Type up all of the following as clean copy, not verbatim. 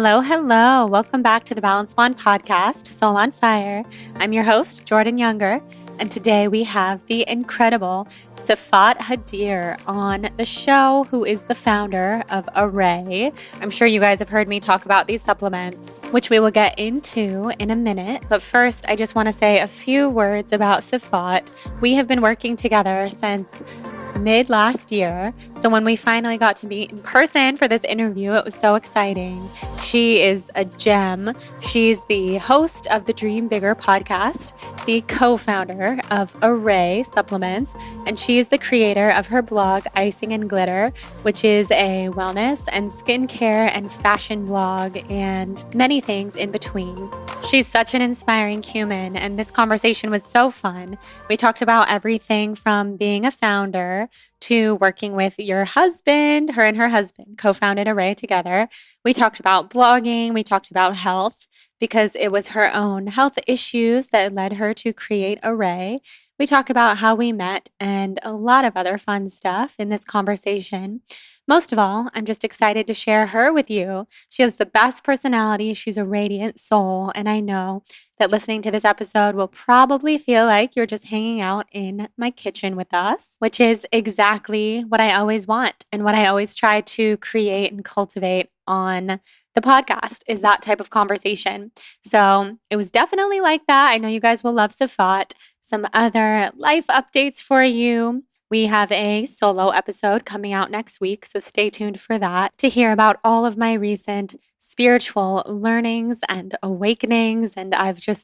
Hello, hello. Welcome back to the Balance Wand podcast, Soul on Fire. I'm your host, Jordan Younger, and today we have the incredible Siffat Haider on the show, who is the founder of Arrae. I'm sure you guys have heard me talk about these supplements, which we will get into in a minute. But first, I just want to say a few words about Siffat. We have been working together since mid last year. So when we finally got to meet in person for this interview, it was so exciting. She is a gem. She's the host of the Dream Bigger podcast, the co-founder of Arrae supplements, and she is the creator of her blog, Icing and Glitter, which is a wellness and skincare and fashion blog and many things in between. She's such an inspiring human, and this conversation was so fun. We talked about everything from being a founder to working with your husband. Her and her husband co-founded Arrae together. We talked about blogging. We talked about health because it was her own health issues that led her to create Arrae. We talk about how we met and a lot of other fun stuff in this conversation. Most of all, I'm just excited to share her with you. She has the best personality. She's a radiant soul. And I know that listening to this episode will probably feel like you're just hanging out in my kitchen with us, which is exactly what I always want and what I always try to create and cultivate on the podcast is that type of conversation. So it was definitely like that. I know you guys will love Siffat. Some other life updates for you. We have a solo episode coming out next week, so stay tuned for that to hear about all of my recent spiritual learnings and awakenings. And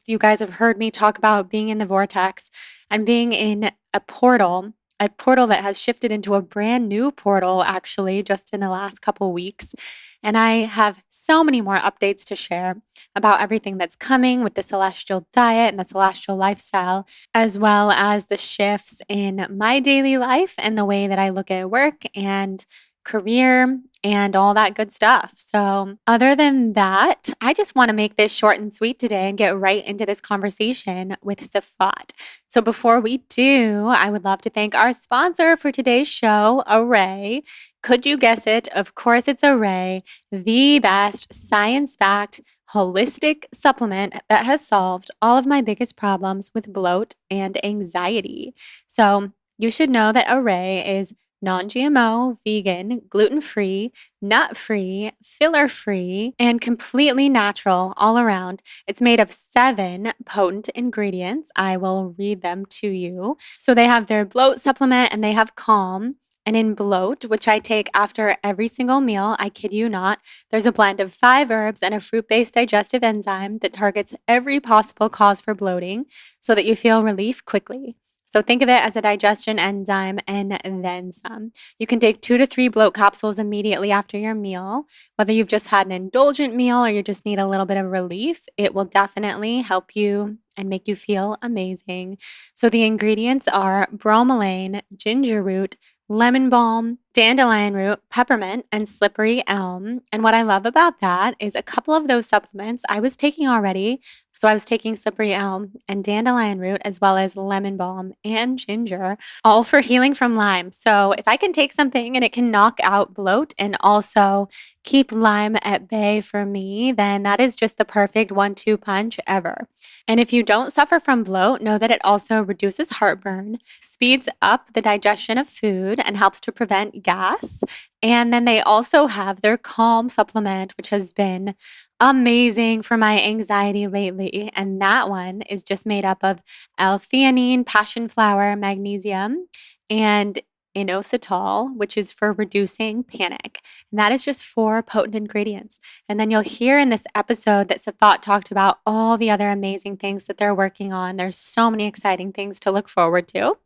you guys have heard me talk about being in the vortex and being in a portal that has shifted into a brand new portal, actually, just in the last couple weeks. And I have so many more updates to share about everything that's coming with the celestial diet and the celestial lifestyle, as well as the shifts in my daily life and the way that I look at work and career and all that good stuff. So other than that, I just want to make this short and sweet today and get right into this conversation with Siffat. So before we do, I would love to thank our sponsor for today's show, Arrae. Could you guess it? Of course, it's Arrae, the best science-backed holistic supplement that has solved all of my biggest problems with bloat and anxiety. So you should know that Arrae is non-GMO, vegan, gluten-free, nut-free, filler-free, and completely natural all around. It's made of 7 potent ingredients. I will read them to you. So they have their bloat supplement and they have calm. And in bloat, which I take after every single meal, I kid you not, there's a blend of 5 herbs and a fruit-based digestive enzyme that targets every possible cause for bloating so that you feel relief quickly. So think of it as a digestion enzyme and then some. You can take 2 to 3 bloat capsules immediately after your meal. Whether you've just had an indulgent meal or you just need a little bit of relief, it will definitely help you and make you feel amazing. So the ingredients are bromelain, ginger root, lemon balm, dandelion root, peppermint, and slippery elm. And what I love about that is a couple of those supplements I was taking already. So I was taking slippery elm and dandelion root, as well as lemon balm and ginger, all for healing from Lyme. So if I can take something and it can knock out bloat and also keep Lyme at bay for me, then that is just the perfect 1-2 punch ever. And if you don't suffer from bloat, know that it also reduces heartburn, speeds up the digestion of food, and helps to prevent gas. And then they also have their Calm supplement, which has been amazing for my anxiety lately. And that one is just made up of L-theanine, passion flower, magnesium, and inositol, which is for reducing panic. And that is just 4 potent ingredients. And then you'll hear in this episode that Siffat talked about all the other amazing things that they're working on. There's so many exciting things to look forward to.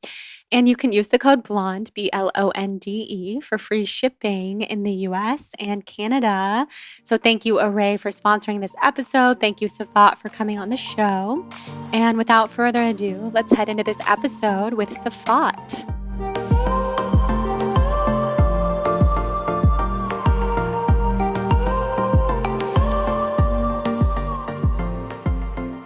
And you can use the code BLONDE, BLONDE, for free shipping in the US and Canada. So thank you, Arrae, for sponsoring this episode. Thank you, Siffat, for coming on the show. And without further ado, let's head into this episode with Siffat.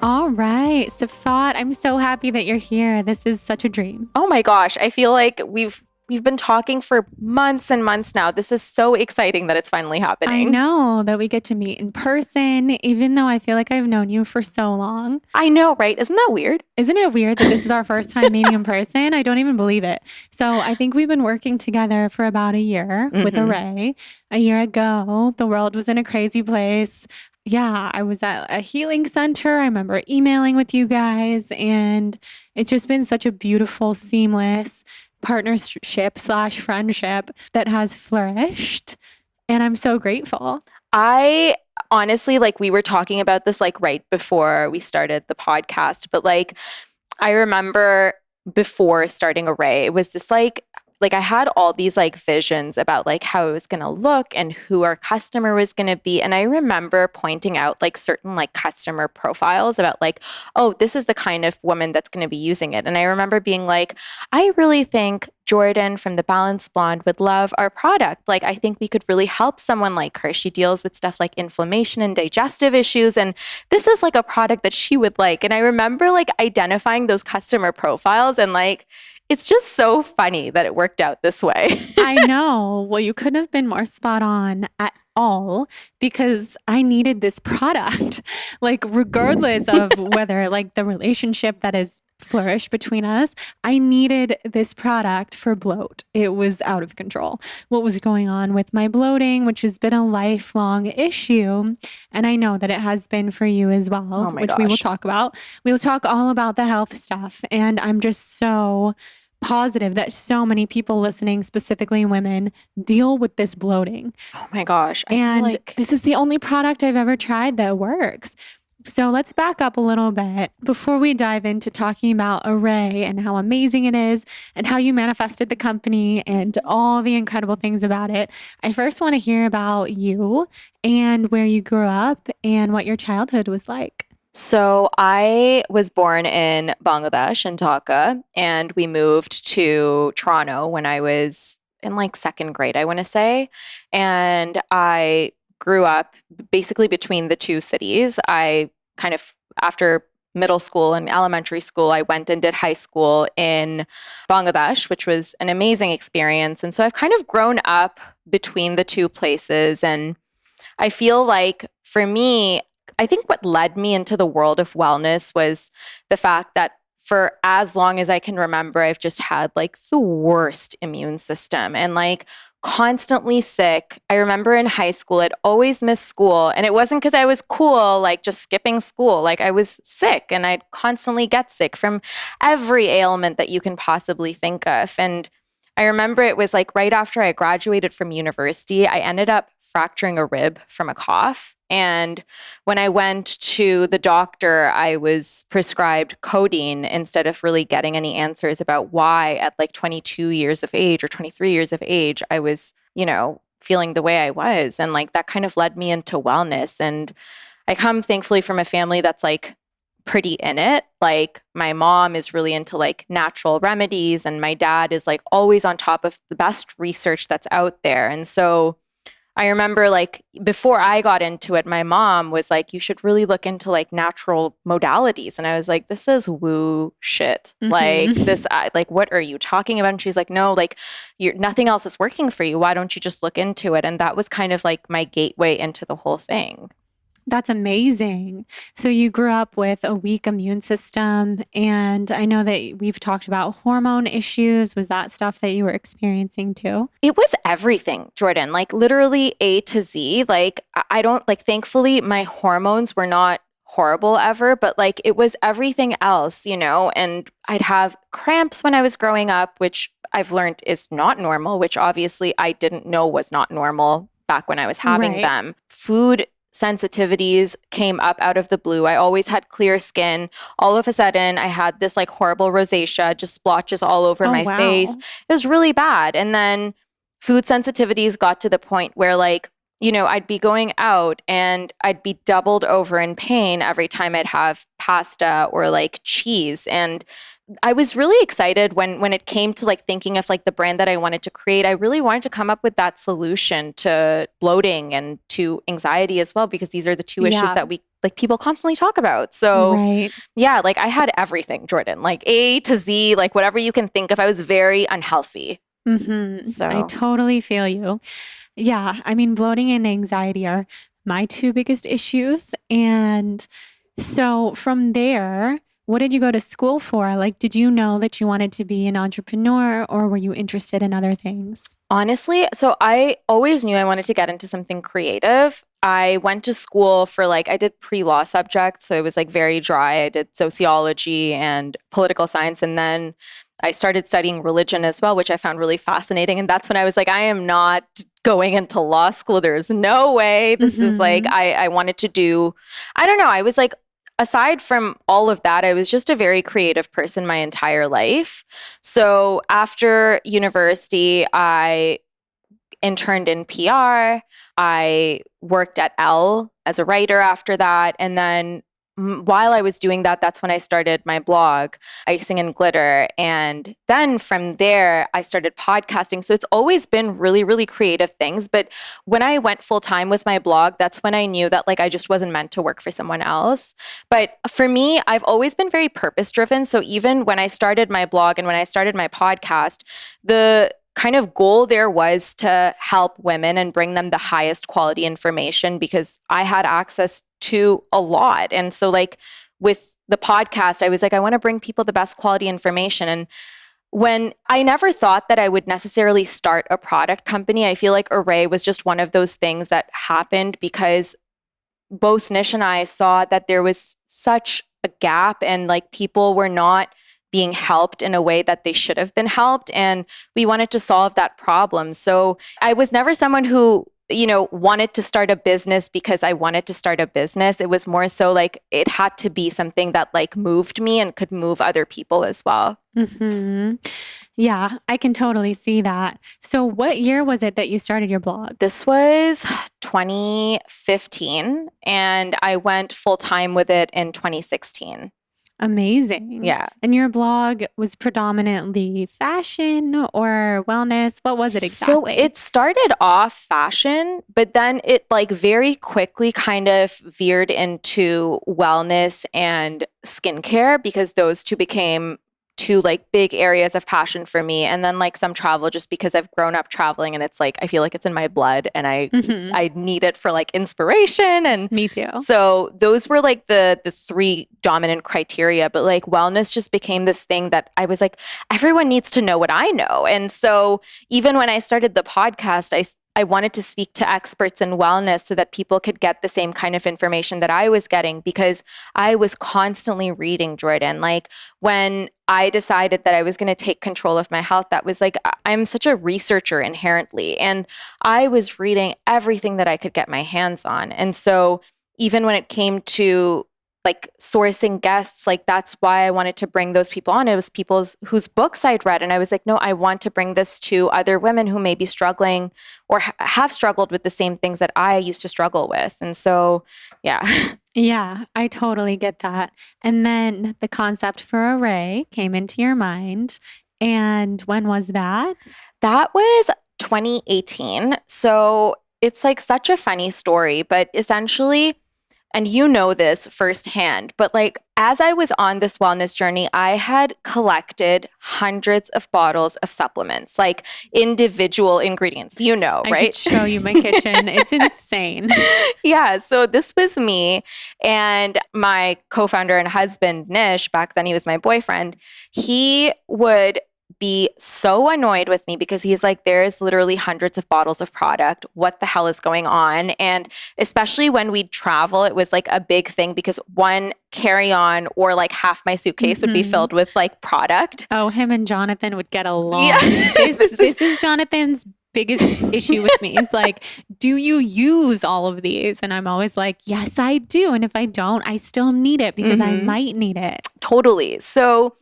All right, Siffat, I'm so happy that you're here. This is such a dream. Oh my gosh, I feel like we've we've been talking for months and months now. This is so exciting that it's finally happening. I know that we get to meet in person, even though I feel like I've known you for so long. I know, right? Isn't that weird? Isn't it weird that this is our first time meeting in person? I don't even believe it. So I think we've been working together for about a year with Arrae. A year ago, the world was in a crazy place. Yeah, I was at a healing center. I remember emailing with you guys, and it's just been such a beautiful, seamless partnership / friendship that has flourished. And I'm so grateful. I honestly, like, we were talking about this like right before we started the podcast, but like, I remember before starting Arrae, it was just like I had all these like visions about like how it was going to look and who our customer was going to be. And I remember pointing out like certain like customer profiles about like, oh, this is the kind of woman that's going to be using it. And I remember being like, I really think Jordan from the Balanced Blonde would love our product. Like, I think we could really help someone like her. She deals with stuff like inflammation and digestive issues. And this is like a product that she would like. And I remember like identifying those customer profiles, and like, it's just so funny that it worked out this way. I know. Well, you couldn't have been more spot on at all, because I needed this product. Like, regardless of whether like the relationship that is flourished between us, I needed this product for bloat. It was out of control. What was going on with my bloating, which has been a lifelong issue. And I know that it has been for you as well, which we will talk about. We will talk all about the health stuff. And I'm just so positive that so many people listening, specifically women, deal with this bloating. Oh my gosh. And this is the only product I've ever tried that works. So let's back up a little bit before we dive into talking about Arrae and how amazing it is and how you manifested the company and all the incredible things about it. I first want to hear about you and where you grew up and what your childhood was like. So I was born in Bangladesh, in Dhaka, and we moved to Toronto when I was in like second grade, I want to say. And I grew up basically between the two cities. I kind of, after middle school and elementary school, I went and did high school in Bangladesh, which was an amazing experience. And so I've kind of grown up between the two places. And I feel like for me, I think what led me into the world of wellness was the fact that for as long as I can remember, I've just had like the worst immune system and like constantly sick. I remember in high school, I'd always miss school, and it wasn't because I was cool, like just skipping school. Like, I was sick, and I'd constantly get sick from every ailment that you can possibly think of. And I remember it was like right after I graduated from university, I ended up fracturing a rib from a cough. And when I went to the doctor, I was prescribed codeine instead of really getting any answers about why at like 22 years of age or 23 years of age, I was, feeling the way I was. And like that kind of led me into wellness. And I come thankfully from a family that's like pretty in it. Like, my mom is really into like natural remedies, and my dad is like always on top of the best research that's out there. And so I remember like before I got into it, my mom was like, you should really look into like natural modalities. And I was like, this is woo shit. Like this, like, what are you talking about? And she's like, no, like nothing else is working for you. Why don't you just look into it? And that was kind of like my gateway into the whole thing. That's amazing. So you grew up with a weak immune system, and I know that we've talked about hormone issues. Was that stuff that you were experiencing too? It was everything, Jordan, like literally A to Z. Like, I don't like, thankfully my hormones were not horrible ever, but like it was everything else, and I'd have cramps when I was growing up, which I've learned is not normal, which obviously I didn't know was not normal back when I was having them. Food sensitivities came up out of the blue. I always had clear skin. All of a sudden, I had this like horrible rosacea, just splotches all over my face. It was really bad. And then food sensitivities got to the point where like, I'd be going out and I'd be doubled over in pain every time I'd have pasta or like cheese. And I was really excited when it came to like thinking of like the brand that I wanted to create. I really wanted to come up with that solution to bloating and to anxiety as well, because these are the two issues that we like people constantly talk about. So yeah, like I had everything, Jordan, like A to Z, like whatever you can think of. I was very unhealthy. I So totally feel you. Yeah. I mean, bloating and anxiety are my two biggest issues. And so from there, what did you go to school for? Like, did you know that you wanted to be an entrepreneur or were you interested in other things? honestly, so I always knew I wanted to get into something creative. I went to school for like, I did pre-law subjects, so it was like very dry. I did sociology and political science. And then I started studying religion as well, which I found really fascinating. And that's when I was like, I am not going into law school. There's no way. This is like, Mm-hmm. I wanted to do, I don't know. I was like, aside from all of that, I was just a very creative person my entire life. So after university, I interned in PR. I worked at Elle as a writer after that. And then while I was doing that, that's when I started my blog, Icing and Glitter. And then from there, I started podcasting. So it's always been really, really creative things. But when I went full time with my blog, that's when I knew that like I just wasn't meant to work for someone else. But for me, I've always been very purpose driven. So even when I started my blog and when I started my podcast, the kind of goal there was to help women and bring them the highest quality information because I had access to a lot. And so like with the podcast, I was like, I want to bring people the best quality information. And when I never thought that I would necessarily start a product company, I feel like Arrae was just one of those things that happened because both Nish and I saw that there was such a gap and like people were not being helped in a way that they should have been helped. And we wanted to solve that problem. So I was never someone who, you know, wanted to start a business because I wanted to start a business. It was more so like it had to be something that like moved me and could move other people as well. Mm-hmm. Yeah, I can totally see that. So what year was it that you started your blog? This was 2015 and I went full time with it in 2016. Amazing. Yeah. And your blog was predominantly fashion or wellness? What was it So exactly? it started off fashion, but then it like very quickly kind of veered into wellness and skincare because those two became two like big areas of passion for me. And then like some travel just because I've grown up traveling and it's like I feel like it's in my blood and Mm-hmm. I need it for like inspiration and Me too. so those were like the three dominant criteria, but like wellness just became this thing that I was like, everyone needs to know what I know. And so even when I started the podcast, I wanted to speak to experts in wellness so that people could get the same kind of information that I was getting because I was constantly reading, Jordan. Like when I decided that I was going to take control of my health, that was like, I'm such a researcher inherently. And I was reading everything that I could get my hands on. And so even when it came to like sourcing guests, like that's why I wanted to bring those people on. It was people whose books I'd read. And I was like, no, I want to bring this to other women who may be struggling or have struggled with the same things that I used to struggle with. And so, yeah. Yeah, I totally get that. And then the concept for Arrae came into your mind. And when was that? That was 2018. So it's like such a funny story, but essentially, and you know this firsthand, but like as I was on this wellness journey, I had collected hundreds of bottles of supplements, like individual ingredients, you know, I right? should show you my kitchen. It's insane. Yeah, so this was me and my co-founder and husband, Nish, back then he was my boyfriend. He would be so annoyed with me because he's like, there's literally hundreds of bottles of product. What the hell is going on? And especially when we'd travel, it was like a big thing because one carry-on or like half my suitcase would be Mm-hmm. filled with like product. Oh, him and Jonathan would get along. Yeah. This is Jonathan's biggest issue with me. It's like, do you use all of these? And I'm always like, yes, I do. And if I don't, I still need it because I Mhm. might need it. Totally. So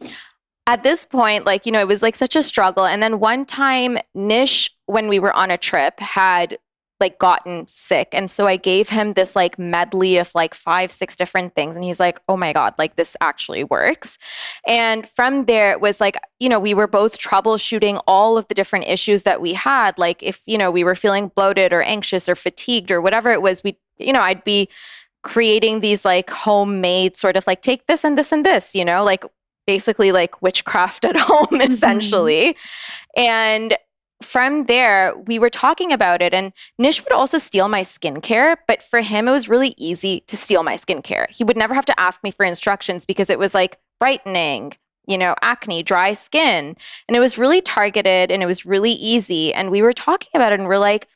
at this point, like, you know, it was like such a struggle. And then one time, Nish, when we were on a trip, had like gotten sick. And so I gave him this like medley of like 5, 6 different things. And he's like, oh my God, like this actually works. And from there, it was like, you know, we were both troubleshooting all of the different issues that we had. Like if, you know, we were feeling bloated or anxious or fatigued or whatever it was, you know, I'd be creating these like homemade sort of like take this and this and this, you know, like basically like witchcraft at home Mm-hmm. essentially. And from there, we were talking about it, and Nish would also steal my skincare, but for him, it was really easy to steal my skincare. He would never have to ask me for instructions because it was like brightening, acne, dry skin. And it was really targeted and it was really easy. And we were talking about it and we're like,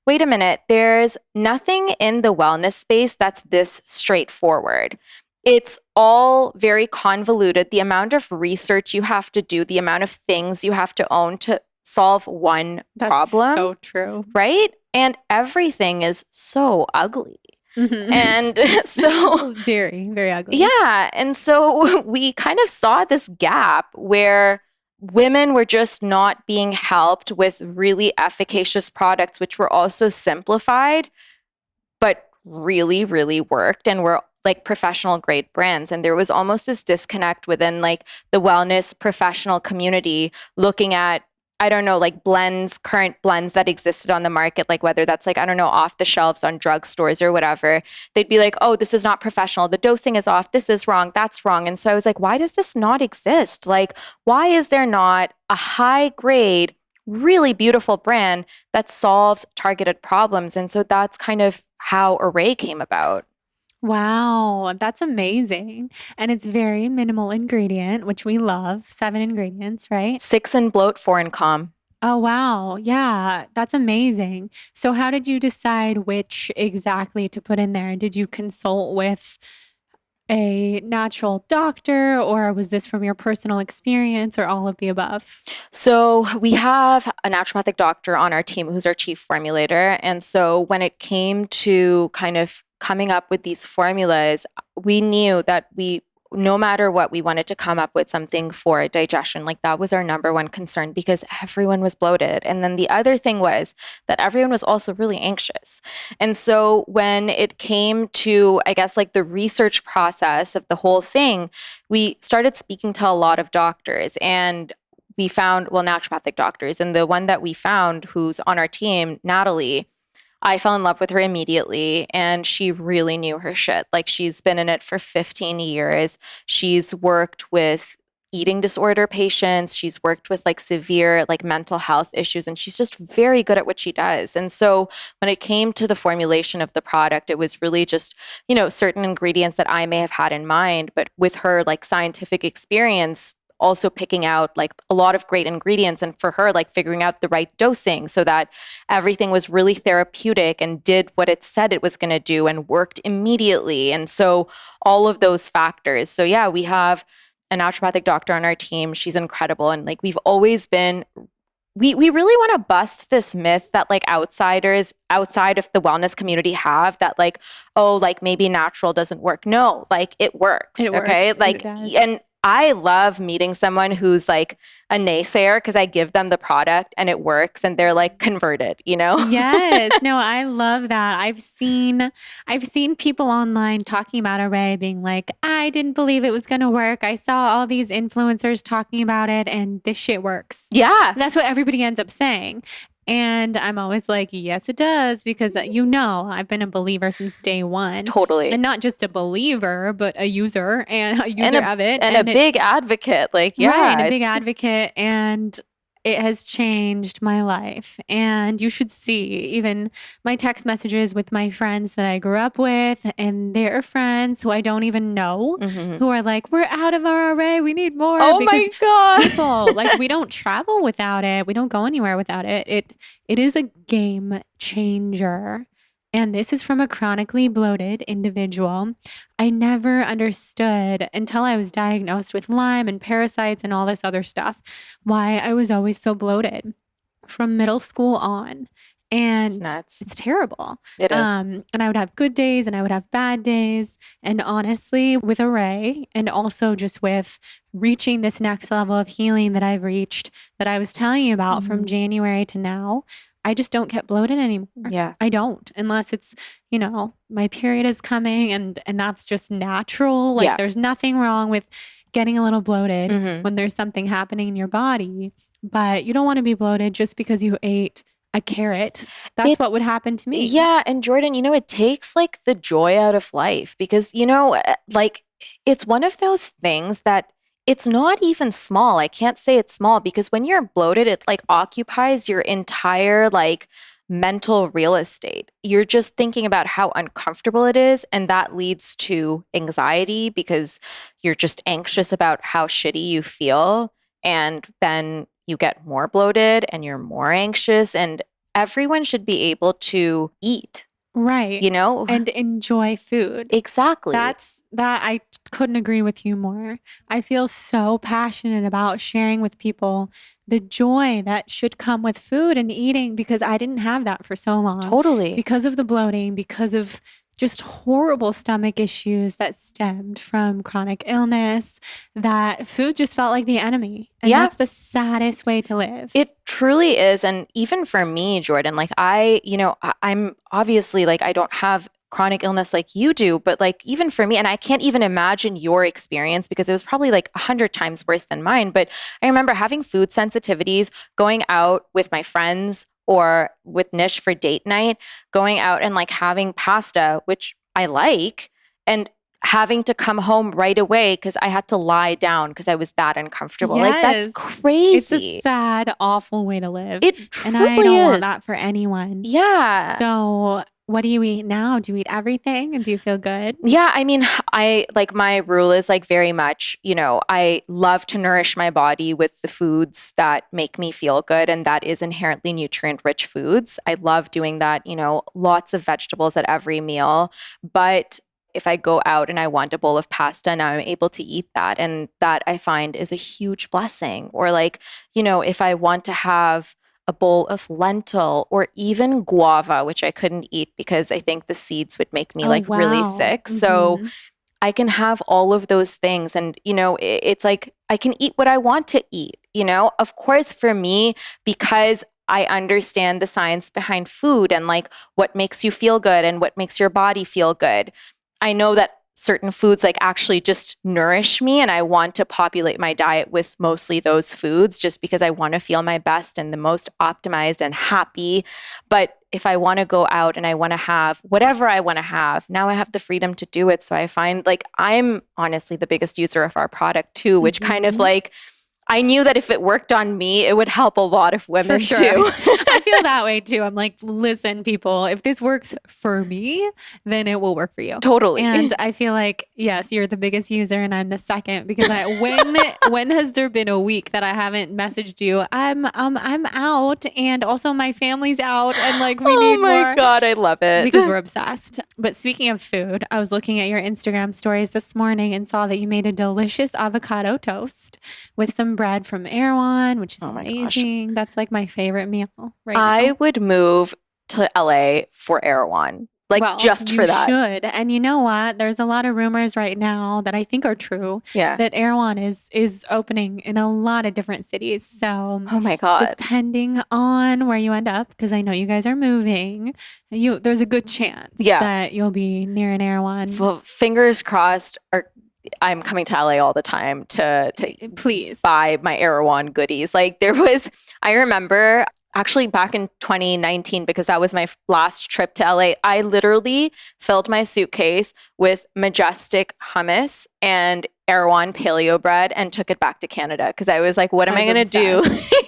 wait a minute, there's nothing in the wellness space that's this straightforward. It's all very convoluted. The amount of research you have to do, the amount of things you have to own to solve one problem. That's so true. Right? And everything is so ugly. Mm-hmm. And so very, very ugly. Yeah. And so we kind of saw this gap where women were just not being helped with really efficacious products, which were also simplified, but really, really worked and were like professional grade brands. And there was almost this disconnect within like the wellness professional community looking at, I don't know, like current blends that existed on the market, like whether that's like, I don't know, off the shelves on drugstores or whatever. They'd be like, oh, this is not professional. The dosing is off. This is wrong. That's wrong. And so I was like, why does this not exist? Like, why is there not a high grade, really beautiful brand that solves targeted problems? And so that's kind of how Arrae came about. Wow, that's amazing. And it's very minimal ingredient, which we love. 7 ingredients, right? 6 in bloat, 4 in calm. Oh, wow. Yeah, that's amazing. So how did you decide which exactly to put in there? Did you consult with a natural doctor, or was this from your personal experience, or all of the above? So we have a naturopathic doctor on our team who's our chief formulator. And so when it came to kind of coming up with these formulas, we knew that no matter what, we wanted to come up with something for digestion. Like that was our number one concern because everyone was bloated. And then the other thing was that everyone was also really anxious. And so when it came to, I guess, like the research process of the whole thing, we started speaking to a lot of doctors and we found, naturopathic doctors. And the one that we found who's on our team, Natalie, I fell in love with her immediately and she really knew her shit. Like she's been in it for 15 years. She's worked with eating disorder patients. She's worked with like severe like mental health issues and she's just very good at what she does. And so when it came to the formulation of the product, it was really just, certain ingredients that I may have had in mind, but with her like scientific experience, also picking out like a lot of great ingredients and for her like figuring out the right dosing so that everything was really therapeutic and did what it said it was going to do and worked immediately. And so all of those factors. So yeah, we have a naturopathic doctor on our team. She's incredible. And like we've always been we really want to bust this myth that like outsiders outside of the wellness community have that like, oh, like maybe natural doesn't work. No, like it works. Okay. Like, and I love meeting someone who's like a naysayer because I give them the product and it works and they're like converted, Yes. No, I love that. I've seen people online talking about Arrae being like, I didn't believe it was going to work. I saw all these influencers talking about it and this shit works. Yeah. That's what everybody ends up saying. And I'm always like, yes, it does. Because I've been a believer since day one. Totally. And not just a believer, but a user of it. And a big advocate. Like, yeah. Right, a big advocate. And it has changed my life. And you should see even my text messages with my friends that I grew up with and their friends who I don't even know, who are like, we're out of our Arrae. We need more. Oh my God. People, like we don't travel without it. We don't go anywhere without it. It is a game changer. And this is from a chronically bloated individual. I never understood until I was diagnosed with Lyme and parasites and all this other stuff, why I was always so bloated from middle school on. And it's terrible. It is. And I would have good days and I would have bad days. And honestly, with Arrae and also just with reaching this next level of healing that I've reached that I was telling you about from January to now, I just don't get bloated anymore. Yeah. I don't, unless it's, my period is coming and that's just natural. Like there's nothing wrong with getting a little bloated when there's something happening in your body, but you don't want to be bloated just because you ate a carrot. That's what would happen to me. Yeah. And Jordan, it takes like the joy out of life because, like it's one of those things that it's not even small. I can't say it's small because when you're bloated, it like occupies your entire like mental real estate. You're just thinking about how uncomfortable it is. And that leads to anxiety because you're just anxious about how shitty you feel. And then you get more bloated and you're more anxious. And everyone should be able to eat, Right. you know? And enjoy food. Exactly. That I couldn't agree with you more. I feel so passionate about sharing with people the joy that should come with food and eating because I didn't have that for so long. Totally. Because of the bloating, because of just horrible stomach issues that stemmed from chronic illness, that food just felt like the enemy. And that's the saddest way to live. It truly is. And even for me, Jordan, like I'm obviously like, I don't have chronic illness like you do, but like even for me, and I can't even imagine your experience because it was probably like 100 times worse than mine. But I remember having food sensitivities, going out with my friends or with Nish for date night, going out and like having pasta, which I like, and having to come home right away because I had to lie down because I was that uncomfortable. Yes. Like that's crazy. It's a sad, awful way to live. It truly and I don't is. want that for anyone. Yeah. So what do you eat now? Do you eat everything and do you feel good? Yeah, I mean, I like my rule is like very much, I love to nourish my body with the foods that make me feel good. And that is inherently nutrient rich foods. I love doing that, lots of vegetables at every meal. But if I go out and I want a bowl of pasta, now I'm able to eat that. And that I find is a huge blessing. Or like, if I want to have a bowl of lentil or even guava, which I couldn't eat because I think the seeds would make me really sick. Mm-hmm. So I can have all of those things. And, it's like I can eat what I want to eat, Of course, for me, because I understand the science behind food and like what makes you feel good and what makes your body feel good. I know that certain foods like actually just nourish me and I want to populate my diet with mostly those foods just because I want to feel my best and the most optimized and happy. But if I want to go out and I want to have whatever I want to have, now I have the freedom to do it. So I find like I'm honestly the biggest user of our product too, which kind of like I knew that if it worked on me, it would help a lot of women too. I feel that way too. I'm like, listen, people, if this works for me, then it will work for you. Totally. And I feel like, yes, you're the biggest user and I'm the second because when has there been a week that I haven't messaged you? I'm out and also my family's out and like we need more. Oh my God, I love it. Because we're obsessed. But speaking of food, I was looking at your Instagram stories this morning and saw that you made a delicious avocado toast with some bread from Erewhon, which is amazing. That's like my favorite meal right now. I would move to LA for Erewhon. Just for that. You should. And you know what? There's a lot of rumors right now that I think are true. Yeah. That Erewhon is opening in a lot of different cities. So oh my God. Depending on where you end up, because I know you guys are moving, there's a good chance that you'll be near an Erewhon. Well, fingers crossed. I'm coming to LA all the time to please buy my Erewhon goodies. I remember actually back in 2019, because that was my last trip to LA, I literally filled my suitcase with Majestic hummus and Erewhon paleo bread and took it back to Canada because I was like, what am I going to do?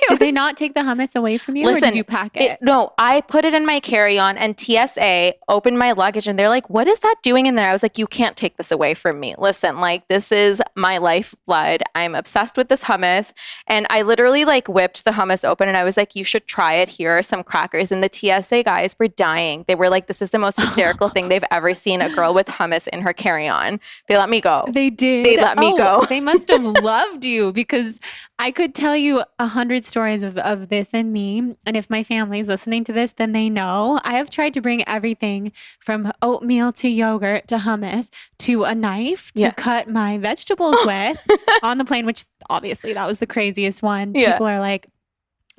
Did they not take the hummus away from you or did you pack it? No, I put it in my carry-on and TSA opened my luggage and they're like, what is that doing in there? I was like, you can't take this away from me. Listen, this is my lifeblood. I'm obsessed with this hummus. And I literally whipped the hummus open and I was like, you should try it. Here are some crackers. And the TSA guys were dying. They were like, this is the most hysterical thing they've ever seen, a girl with hummus in her carry-on. They let me go. They did. They let me go. They must have loved you because I could tell you 100 stories of this and me. And if my family's listening to this, then they know. I have tried to bring everything from oatmeal to yogurt to hummus to a knife to cut my vegetables with on the plane, which obviously that was the craziest one. People are like,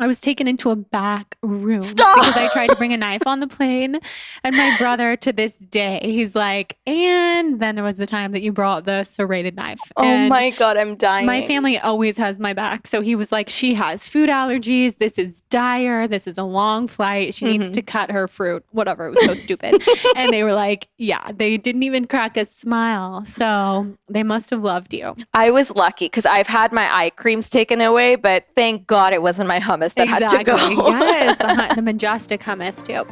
I was taken into a back room Stop! because I tried to bring a knife on the plane. And my brother, to this day, he's like, and then there was the time that you brought the serrated knife. Oh and my God, I'm dying. my family always has my back. So he was like, she has food allergies. This is dire. This is a long flight. She needs to cut her fruit. Whatever. It was so stupid. And they were like, yeah, they didn't even crack a smile. So they must have loved you. I was lucky because I've had my eye creams taken away, but thank God it wasn't my hummus that had to go. Yes, the Majestic hummus too.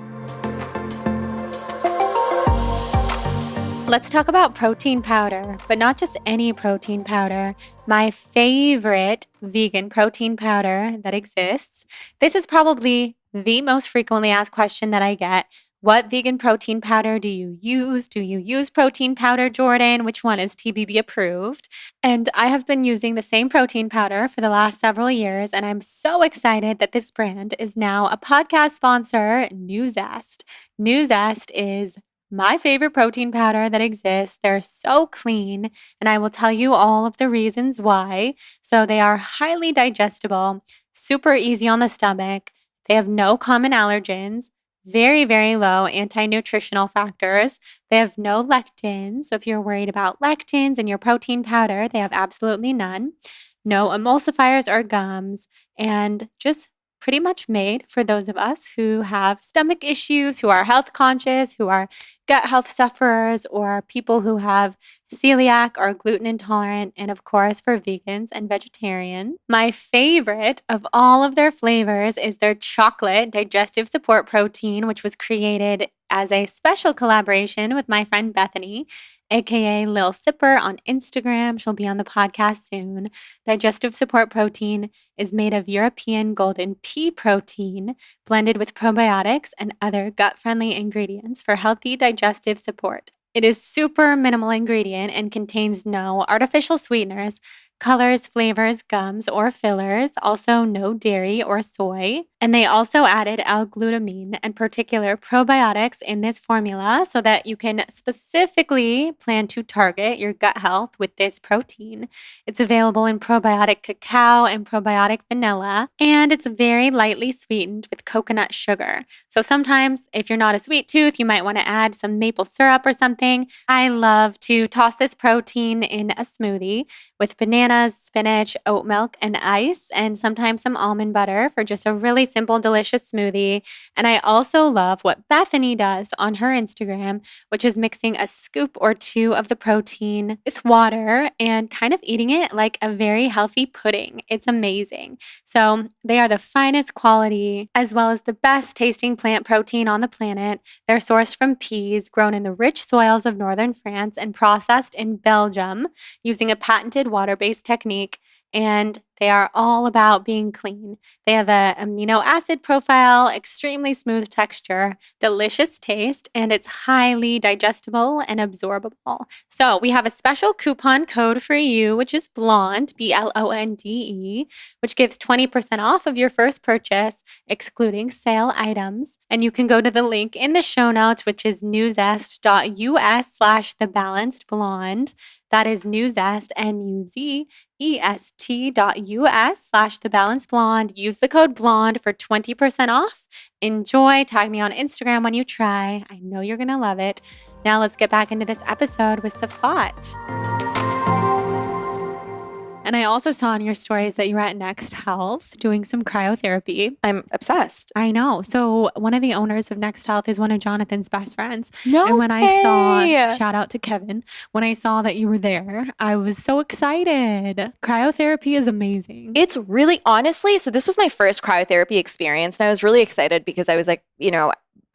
Let's talk about protein powder, but not just any protein powder. My favorite vegan protein powder that exists. This is probably the most frequently asked question that I get. What vegan protein powder do you use? Do you use protein powder, Jordan? Which one is TBB approved? And I have been using the same protein powder for the last several years, and I'm so excited that this brand is now a podcast sponsor, New Zest. New Zest is my favorite protein powder that exists. They're so clean, and I will tell you all of the reasons why. So they are highly digestible, super easy on the stomach. They have no common allergens, very, very low anti-nutritional factors. They have no lectins. So if you're worried about lectins in your protein powder, they have absolutely none. No emulsifiers or gums, and just pretty much made for those of us who have stomach issues, who are health conscious, who are gut health sufferers, or people who have celiac or gluten intolerant, and of course for vegans and vegetarian. My favorite of all of their flavors is their chocolate digestive support protein, which was created as a special collaboration with my friend Bethany, aka Lil Sipper on Instagram. She'll be on the podcast soon. Digestive support protein is made of European golden pea protein blended with probiotics and other gut-friendly ingredients for healthy digestive support. It is super minimal ingredient and contains no artificial sweeteners, colors, flavors, gums, or fillers, also no dairy or soy. And they also added L-glutamine and particular probiotics in this formula so that you can specifically plan to target your gut health with this protein. It's available in probiotic cacao and probiotic vanilla, and it's very lightly sweetened with coconut sugar. So sometimes if you're not a sweet tooth, you might want to add some maple syrup or something. I love to toss this protein in a smoothie with bananas, spinach, oat milk, and ice, and sometimes some almond butter for just a really simple, delicious smoothie. And I also love what Bethany does on her Instagram, which is mixing a scoop or two of the protein with water and kind of eating it like a very healthy pudding. It's amazing. So they are the finest quality as well as the best tasting plant protein on the planet. They're sourced from peas grown in the rich soils of northern France and processed in Belgium using a patented water-based technique, and they are all about being clean. They have an amino acid profile, extremely smooth texture, delicious taste, and it's highly digestible and absorbable. So we have a special coupon code for you, which is BLONDE, BLONDE, which gives 20% off of your first purchase, excluding sale items. And you can go to the link in the show notes, which is newzest.us/thebalancedblonde. That is newzest, newzest.us/thebalancedblonde. Use the code BLONDE for 20% off. Enjoy. Tag me on Instagram when you try. I know you're going to love it. Now let's get back into this episode with Siffat. And I also saw in your stories that you were at Next Health doing some cryotherapy. I'm obsessed. I know. So one of the owners of Next Health is one of Jonathan's best friends. No And when way. I saw, shout out to Kevin, when I saw that you were there, I was so excited. Cryotherapy is amazing. It's really, honestly, so this was my first cryotherapy experience, and I was really excited because I was like,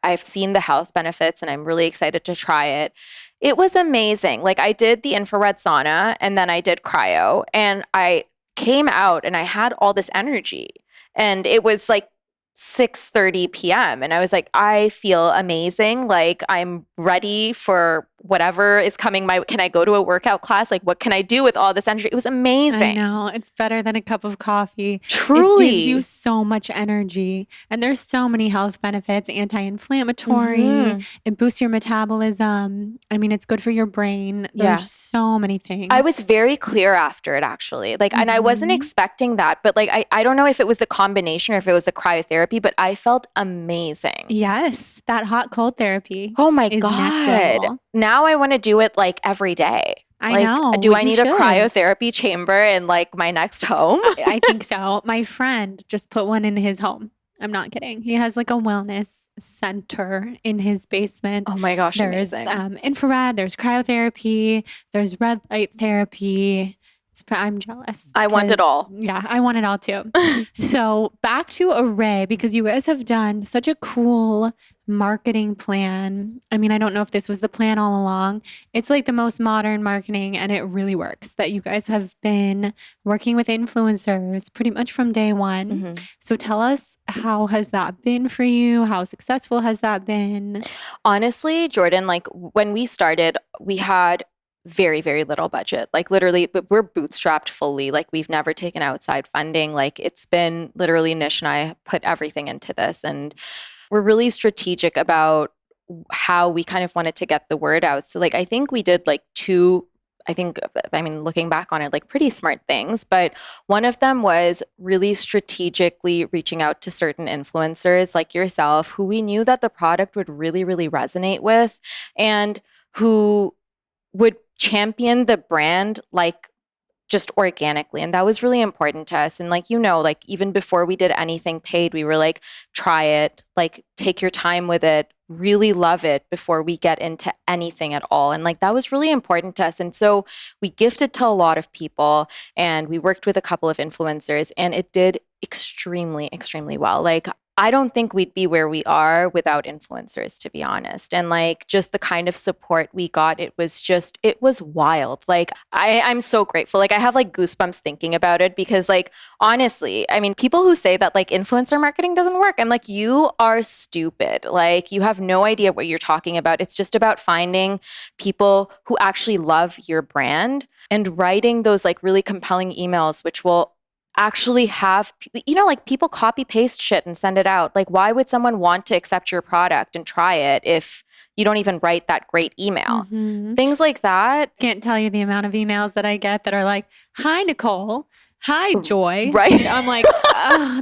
I've seen the health benefits and I'm really excited to try it. It was amazing. Like, I did the infrared sauna and then I did cryo, and I came out and I had all this energy, and it was like 6:30 p.m. And I was like, I feel amazing. Like I'm ready for whatever is coming can I go to a workout class? Like what can I do with all this energy? It was amazing. I know. It's better than a cup of coffee. Truly. It gives you so much energy. And there's so many health benefits, anti-inflammatory. It boosts your metabolism. I mean, it's good for your brain. There's so many things. I was very clear after it actually. Like, and I wasn't expecting that, but like, I don't know if it was the combination or if it was the cryotherapy, but I felt amazing. Yes. That hot cold therapy. Oh my is God. next level. Now I want to do it like every day. I know. Do I need a cryotherapy chamber in like my next home? I think so. My friend just put one in his home. I'm not kidding. He has like a wellness center in his basement. Oh my gosh, there's amazing. Infrared, there's cryotherapy, there's red light therapy. I'm jealous. I want it all. Yeah, I want it all too. So back to Arrae, because you guys have done such a cool marketing plan. I mean, I don't know if this was the plan all along. It's like the most modern marketing and it really works, that you guys have been working with influencers pretty much from day one. So tell us, how has that been for you? How successful has that been? Honestly, Jordan, like when we started, we had very, very little budget. Like literally, we're bootstrapped fully. Like we've never taken outside funding. Like it's been literally Nish and I put everything into this. And we're really strategic about how we kind of wanted to get the word out. So like, I think we did like looking back on it, like pretty smart things, but one of them was really strategically reaching out to certain influencers like yourself, who we knew that the product would really, really resonate with and who would champion the brand like just organically. And that was really important to us. And like, like even before we did anything paid, we were like, try it, like take your time with it, really love it before we get into anything at all. And like, that was really important to us. And so we gifted to a lot of people and we worked with a couple of influencers and it did extremely, extremely well. Like, I don't think we'd be where we are without influencers, to be honest. And like just the kind of support we got, it was wild. Like I'm so grateful. Like I have like goosebumps thinking about it because like, honestly, I mean, people who say that like influencer marketing doesn't work, I'm like, you are stupid. Like you have no idea what you're talking about. It's just about finding people who actually love your brand and writing those like really compelling emails, which will actually have, like people copy paste shit and send it out. Like, why would someone want to accept your product and try it if you don't even write that great email? Things like that. Can't tell you the amount of emails that I get that are like, hi, Nicole. Hi, Joy. Right. I'm like,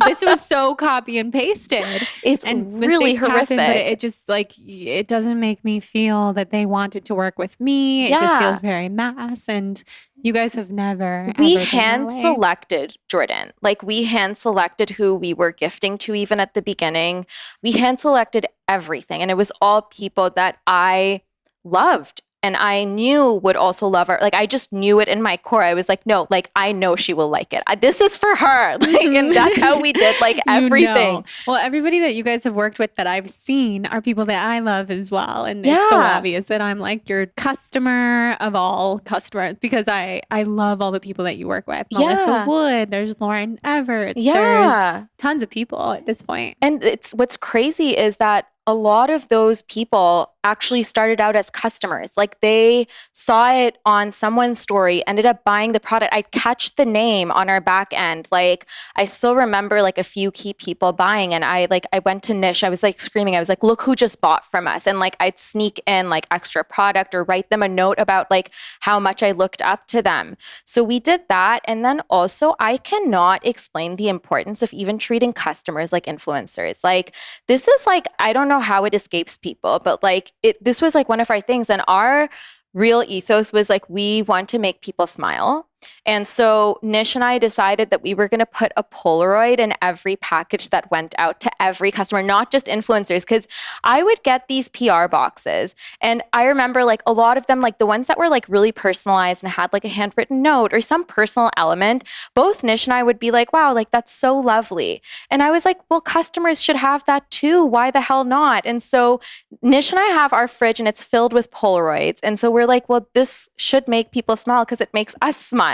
this was so copy and pasted. It's really horrific. Happen, but it just like, it doesn't make me feel that they wanted to work with me. It just feels very mass. And you guys have never. We hand selected, Jordan. Like we hand selected who we were gifting to even at the beginning. We hand selected everything. And it was all people that I loved. And I knew would also love her. Like, I just knew it in my core. I was like, no, like, I know she will like it. This is for her. Like, and that's how we did like everything. Well, everybody that you guys have worked with that I've seen are people that I love as well. And it's so obvious that I'm like your customer of all customers because I love all the people that you work with. Melissa Wood, there's Lauren Everett. There's tons of people at this point. And what's crazy is that a lot of those people actually started out as customers. Like they saw it on someone's story, ended up buying the product. I'd catch the name on our back end. Like I still remember like a few key people buying and I went to Nish. I was like screaming. I was like, look who just bought from us. And like I'd sneak in like extra product or write them a note about like how much I looked up to them. So we did that. And then also I cannot explain the importance of even treating customers like influencers. Like this is like, I don't know how it escapes people, but like this was like one of our things. And our real ethos was like, we want to make people smile. And so Nish and I decided that we were going to put a Polaroid in every package that went out to every customer, not just influencers, because I would get these PR boxes. And I remember like a lot of them, like the ones that were like really personalized and had like a handwritten note or some personal element, both Nish and I would be like, wow, like that's so lovely. And I was like, well, customers should have that too. Why the hell not? And so Nish and I have our fridge and it's filled with Polaroids. And so we're like, well, this should make people smile because it makes us smile.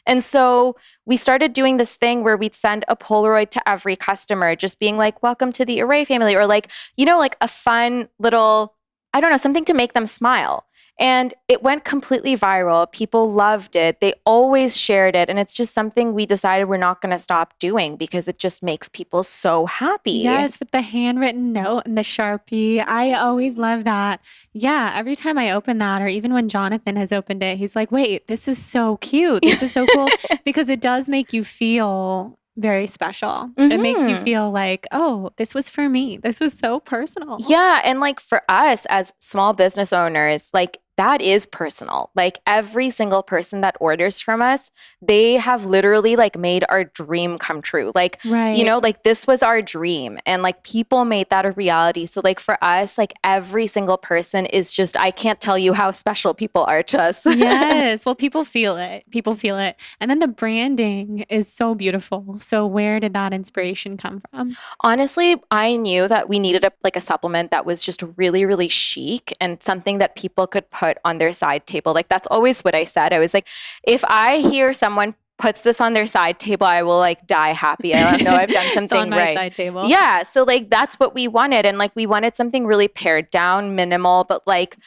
And so we started doing this thing where we'd send a Polaroid to every customer, just being like, welcome to the Arrae family, or like, like a fun little, I don't know, something to make them smile. And it went completely viral. People loved it. They always shared it. And it's just something we decided we're not going to stop doing because it just makes people so happy. Yes, with the handwritten note and the Sharpie. I always love that. Yeah, every time I open that, or even when Jonathan has opened it, he's like, wait, this is so cute. This is so cool. Because it does make you feel very special. It makes you feel like, oh, this was for me. This was so personal. Yeah. And like for us as small business owners, like that is personal. Like every single person that orders from us, they have literally like made our dream come true. Like, like this was our dream and like people made that a reality. So like for us, like every single person is just, I can't tell you how special people are to us. Yes. Well, people feel it. People feel it. And then the branding is so beautiful. So where did that inspiration come from? Honestly, I knew that we needed a supplement that was just really, really chic and something that people could put on their side table. Like that's always what I said. I was like, if I hear someone puts this on their side table, I will like die happy. I know I've done something it's on my right. Side table. Yeah. So like that's what we wanted. And like we wanted something really pared down, minimal, but like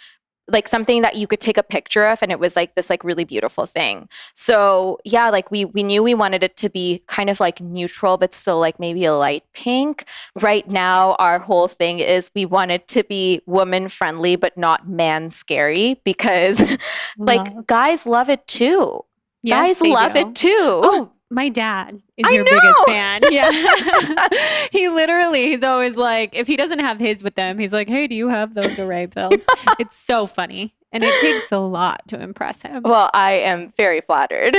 something that you could take a picture of and it was like this like really beautiful thing. So yeah, like we knew we wanted it to be kind of like neutral, but still like maybe a light pink. Right now, our whole thing is we want it to be woman friendly, but not man scary because like guys love it too. Yes, guys love it too. Oh, my dad is your biggest fan. Yeah. He's always like, if he doesn't have his with them, he's like, hey, do you have those Arrae pills? It's so funny. And it takes a lot to impress him. Well, I am very flattered.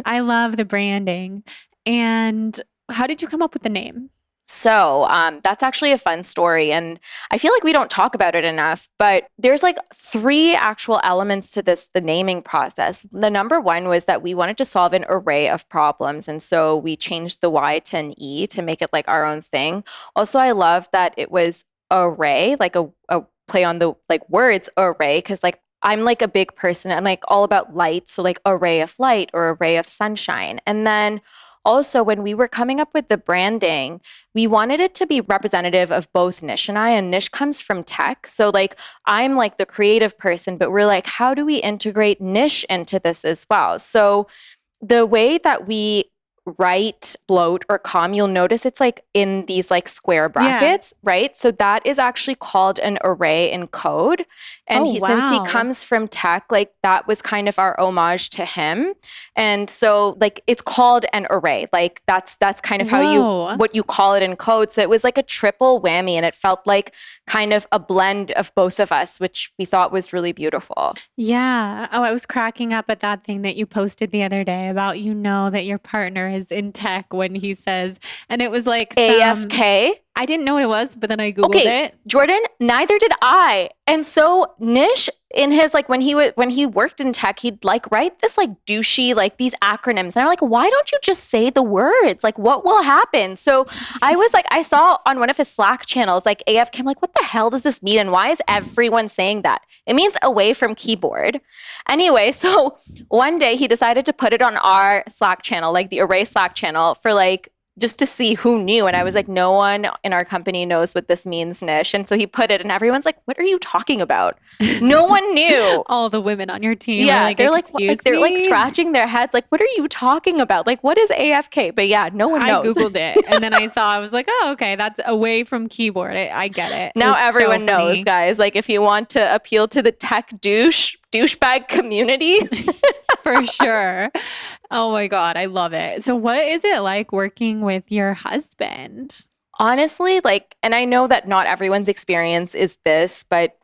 I love the branding. And how did you come up with the name? So that's actually a fun story. And I feel like we don't talk about it enough, but there's like 3 actual elements to the naming process. The number one was that we wanted to solve an array of problems. And so we changed the Y to an E to make it like our own thing. Also, I love that it was array, like a play on the like words array, because like I'm like a big person. I'm like all about light. So like a ray of light or a ray of sunshine. And then also, when we were coming up with the branding, we wanted it to be representative of both Nish and I. And Nish comes from tech. So like I'm like the creative person, but we're like, how do we integrate Nish into this as well? So the way that we write bloat or calm, you'll notice it's like in these like square brackets, right? So that is actually called an array in code. And since he comes from tech, like that was kind of our homage to him. And so like it's called an array. Like that's kind of how what you call it in code. So it was like a triple whammy and it felt like kind of a blend of both of us, which we thought was really beautiful. Yeah. Oh, I was cracking up at that thing that you posted the other day about, that your partner is in tech when he says, and it was like AFK. I didn't know what it was, but then I Googled it. Jordan, neither did I. And so Nish, in his like when he worked in tech, he'd like write this like douchey, like these acronyms. And I'm like, why don't you just say the words? Like what will happen? So I was like, I saw on one of his Slack channels, like AFK, I'm like, what the hell does this mean? And why is everyone saying that? It means away from keyboard. Anyway, so one day he decided to put it on our Slack channel, like the Arrae Slack channel for like, just to see who knew. And I was like, no one in our company knows what this means, Nish. And so he put it and everyone's like, what are you talking about? No one knew. All the women on your team. Yeah. Like, they're like scratching their heads. Like, what are you talking about? Like, what is AFK? But yeah, no one knows. I Googled it and then I was like, oh, okay. That's away from keyboard. I get it. Now everyone knows, guys. Like if you want to appeal to the tech douchebag community. For sure. Oh my God, I love it. So what is it like working with your husband? Honestly, like, and I know that not everyone's experience is this, but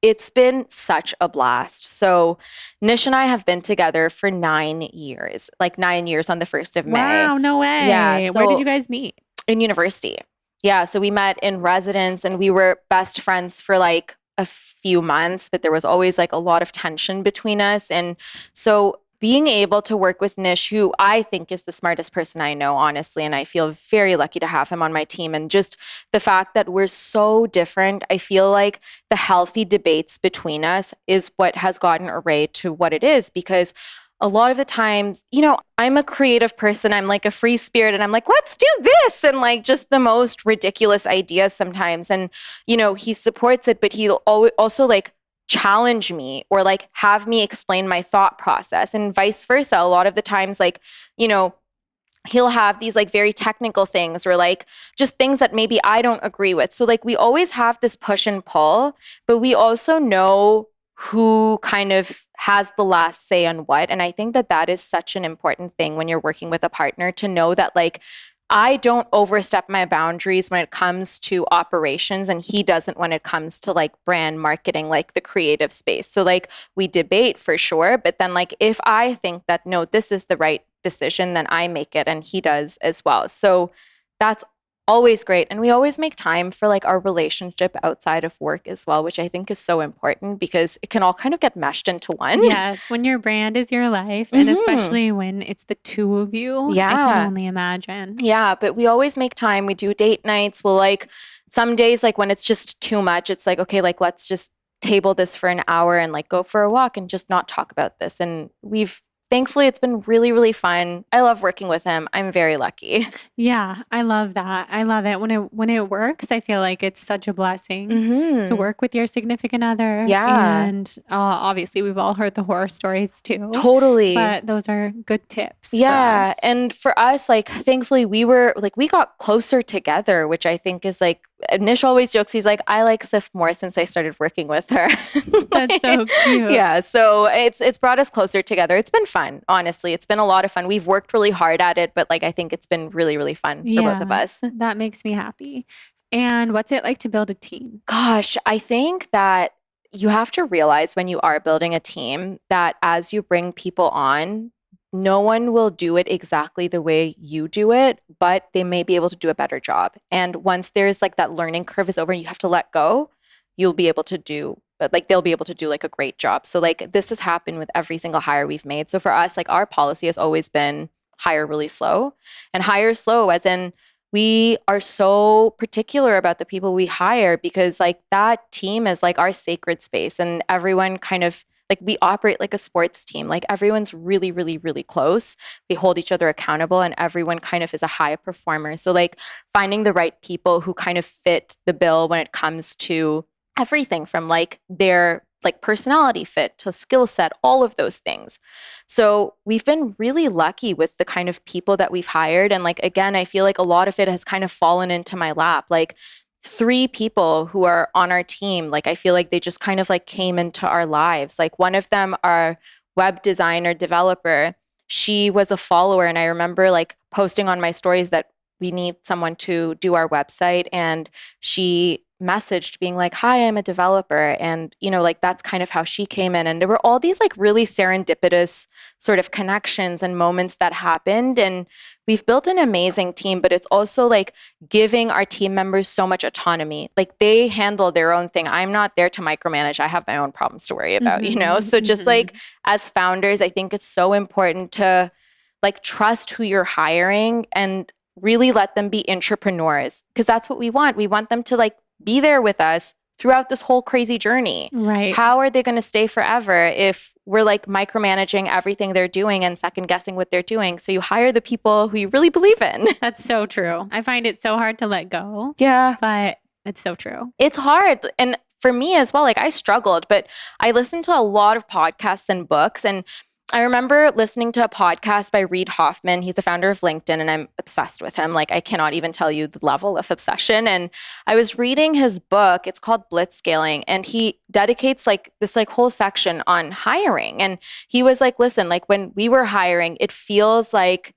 it's been such a blast. So Nish and I have been together for 9 years, like 9 years on the 1st of May. Wow, no way. Yeah. So where did you guys meet? In university. Yeah. So we met in residence and we were best friends for like a few months, but there was always like a lot of tension between us. And so being able to work with Nish, who I think is the smartest person I know, honestly, and I feel very lucky to have him on my team. And just the fact that we're so different, I feel like the healthy debates between us is what has gotten Arrae to what it is. Because a lot of the times, I'm a creative person. I'm like a free spirit and I'm like, let's do this. And like just the most ridiculous ideas sometimes. And, he supports it, but he'll also like challenge me or like have me explain my thought process and vice versa. A lot of the times, like, he'll have these like very technical things or like just things that maybe I don't agree with. So like we always have this push and pull, but we also know who kind of has the last say on what. And I think that is such an important thing when you're working with a partner, to know that like I don't overstep my boundaries when it comes to operations, and he doesn't when it comes to like brand marketing, like the creative space. So like we debate for sure, but then like if I think that no, this is the right decision, then I make it and he does as well. So that's always great. And we always make time for like our relationship outside of work as well, which I think is so important because it can all kind of get meshed into one. Yes, when your brand is your life, and especially when it's the two of you, I can only imagine. Yeah, but we always make time. We do date nights. We'll like some days, like when it's just too much, it's like, okay, like let's just table this for an hour and like go for a walk and just not talk about this. And thankfully, it's been really, really fun. I love working with him. I'm very lucky. Yeah, I love that. I love it. When it works, I feel like it's such a blessing to work with your significant other. Yeah. And obviously, we've all heard the horror stories too. Totally. But those are good tips. Yeah. For us. And for us, like, thankfully, we got closer together, which I think is like, Nish always jokes, he's like, I like Sif more since I started working with her. That's so cute. Yeah. So it's brought us closer together. It's been fun, honestly. It's been a lot of fun. We've worked really hard at it, but like I think it's been really, really fun for both of us. That makes me happy. And what's it like to build a team? Gosh, I think that you have to realize when you are building a team that as you bring people on, no one will do it exactly the way you do it, but they may be able to do a better job. And once there's like that learning curve is over and you have to let go, you'll be able to do, like they'll be able to do like a great job. So like this has happened with every single hire we've made. So for us, like our policy has always been hire really slow, and hire slow as in we are so particular about the people we hire because like that team is like our sacred space, and everyone kind of like we operate like a sports team. Like everyone's really, really, really close. We hold each other accountable and everyone kind of is a high performer. So like finding the right people who kind of fit the bill when it comes to everything from like their like personality fit to skill set, all of those things. So we've been really lucky with the kind of people that we've hired. And like, again, I feel like a lot of it has kind of fallen into my lap. Like 3 people who are on our team, like I feel like they just kind of like came into our lives. Like one of them, our web designer developer, she was a follower. And I remember like posting on my stories that we need someone to do our website. And she messaged being like, hi, I'm a developer. And, like that's kind of how she came in. And there were all these like really serendipitous sort of connections and moments that happened. And we've built an amazing team, but it's also like giving our team members so much autonomy. Like they handle their own thing. I'm not there to micromanage. I have my own problems to worry about, So just like as founders, I think it's so important to like trust who you're hiring and really let them be entrepreneurs, because that's what we want. We want them to like be there with us throughout this whole crazy journey. Right. How are they going to stay forever if we're like micromanaging everything they're doing and second guessing what they're doing? So you hire the people who you really believe in. That's so true. I find it so hard to let go. Yeah. But it's so true. It's hard. And for me as well, like I struggled, but I listened to a lot of podcasts and books. And I remember listening to a podcast by Reid Hoffman. He's the founder of LinkedIn, and I'm obsessed with him. Like I cannot even tell you the level of obsession. And I was reading his book. It's called Blitzscaling, and he dedicates like this like whole section on hiring. And he was like, listen, like when we were hiring, it feels like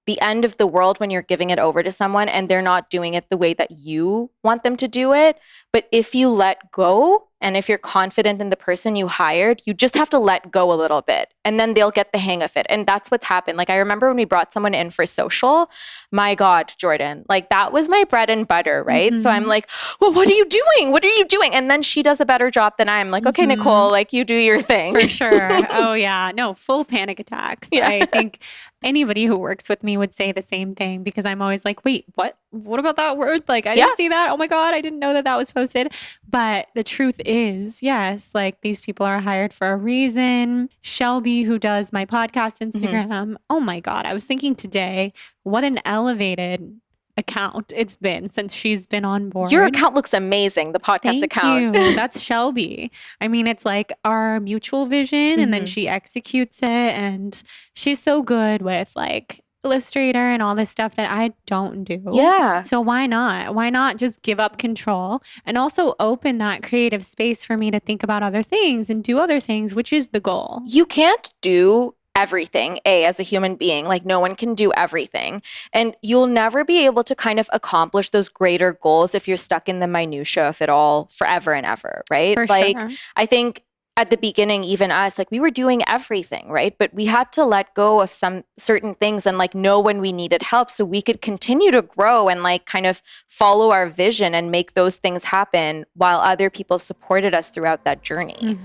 the end of the world when you're giving it over to someone and they're not doing it the way that you want them to do it. But if you let go, and if you're confident in the person you hired, you just have to let go a little bit and then they'll get the hang of it. And that's what's happened. Like I remember when we brought someone in for social, my God, Jordan, like that was my bread and butter, right? So I'm like, well, what are you doing? What are you doing? And then she does a better job than I'm like, okay, Nicole, like you do your thing. For sure. Oh yeah. No, full panic attacks. Yeah. I think anybody who works with me would say the same thing because I'm always like, wait, what about that word? Like I didn't see that. Oh my God, I didn't know that was supposed posted. But the truth is, yes, like these people are hired for a reason. Shelby, who does my podcast Instagram, oh my God, I was thinking today, what an elevated account it's been since she's been on board. Your account looks amazing, the podcast account. Thank you. That's Shelby. I mean, it's like our mutual vision, and then she executes it, and she's so good with like Illustrator and all this stuff that I don't do. Yeah. So why not? Why not just give up control and also open that creative space for me to think about other things and do other things, which is the goal. You can't do everything, as a human being. Like, no one can do everything. And you'll never be able to kind of accomplish those greater goals if you're stuck in the minutia of it all forever and ever, right? For like, sure. I think at the beginning, even us, like we were doing everything, right? But we had to let go of some certain things and like know when we needed help so we could continue to grow and like kind of follow our vision and make those things happen while other people supported us throughout that journey.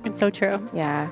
It's so true. Yeah.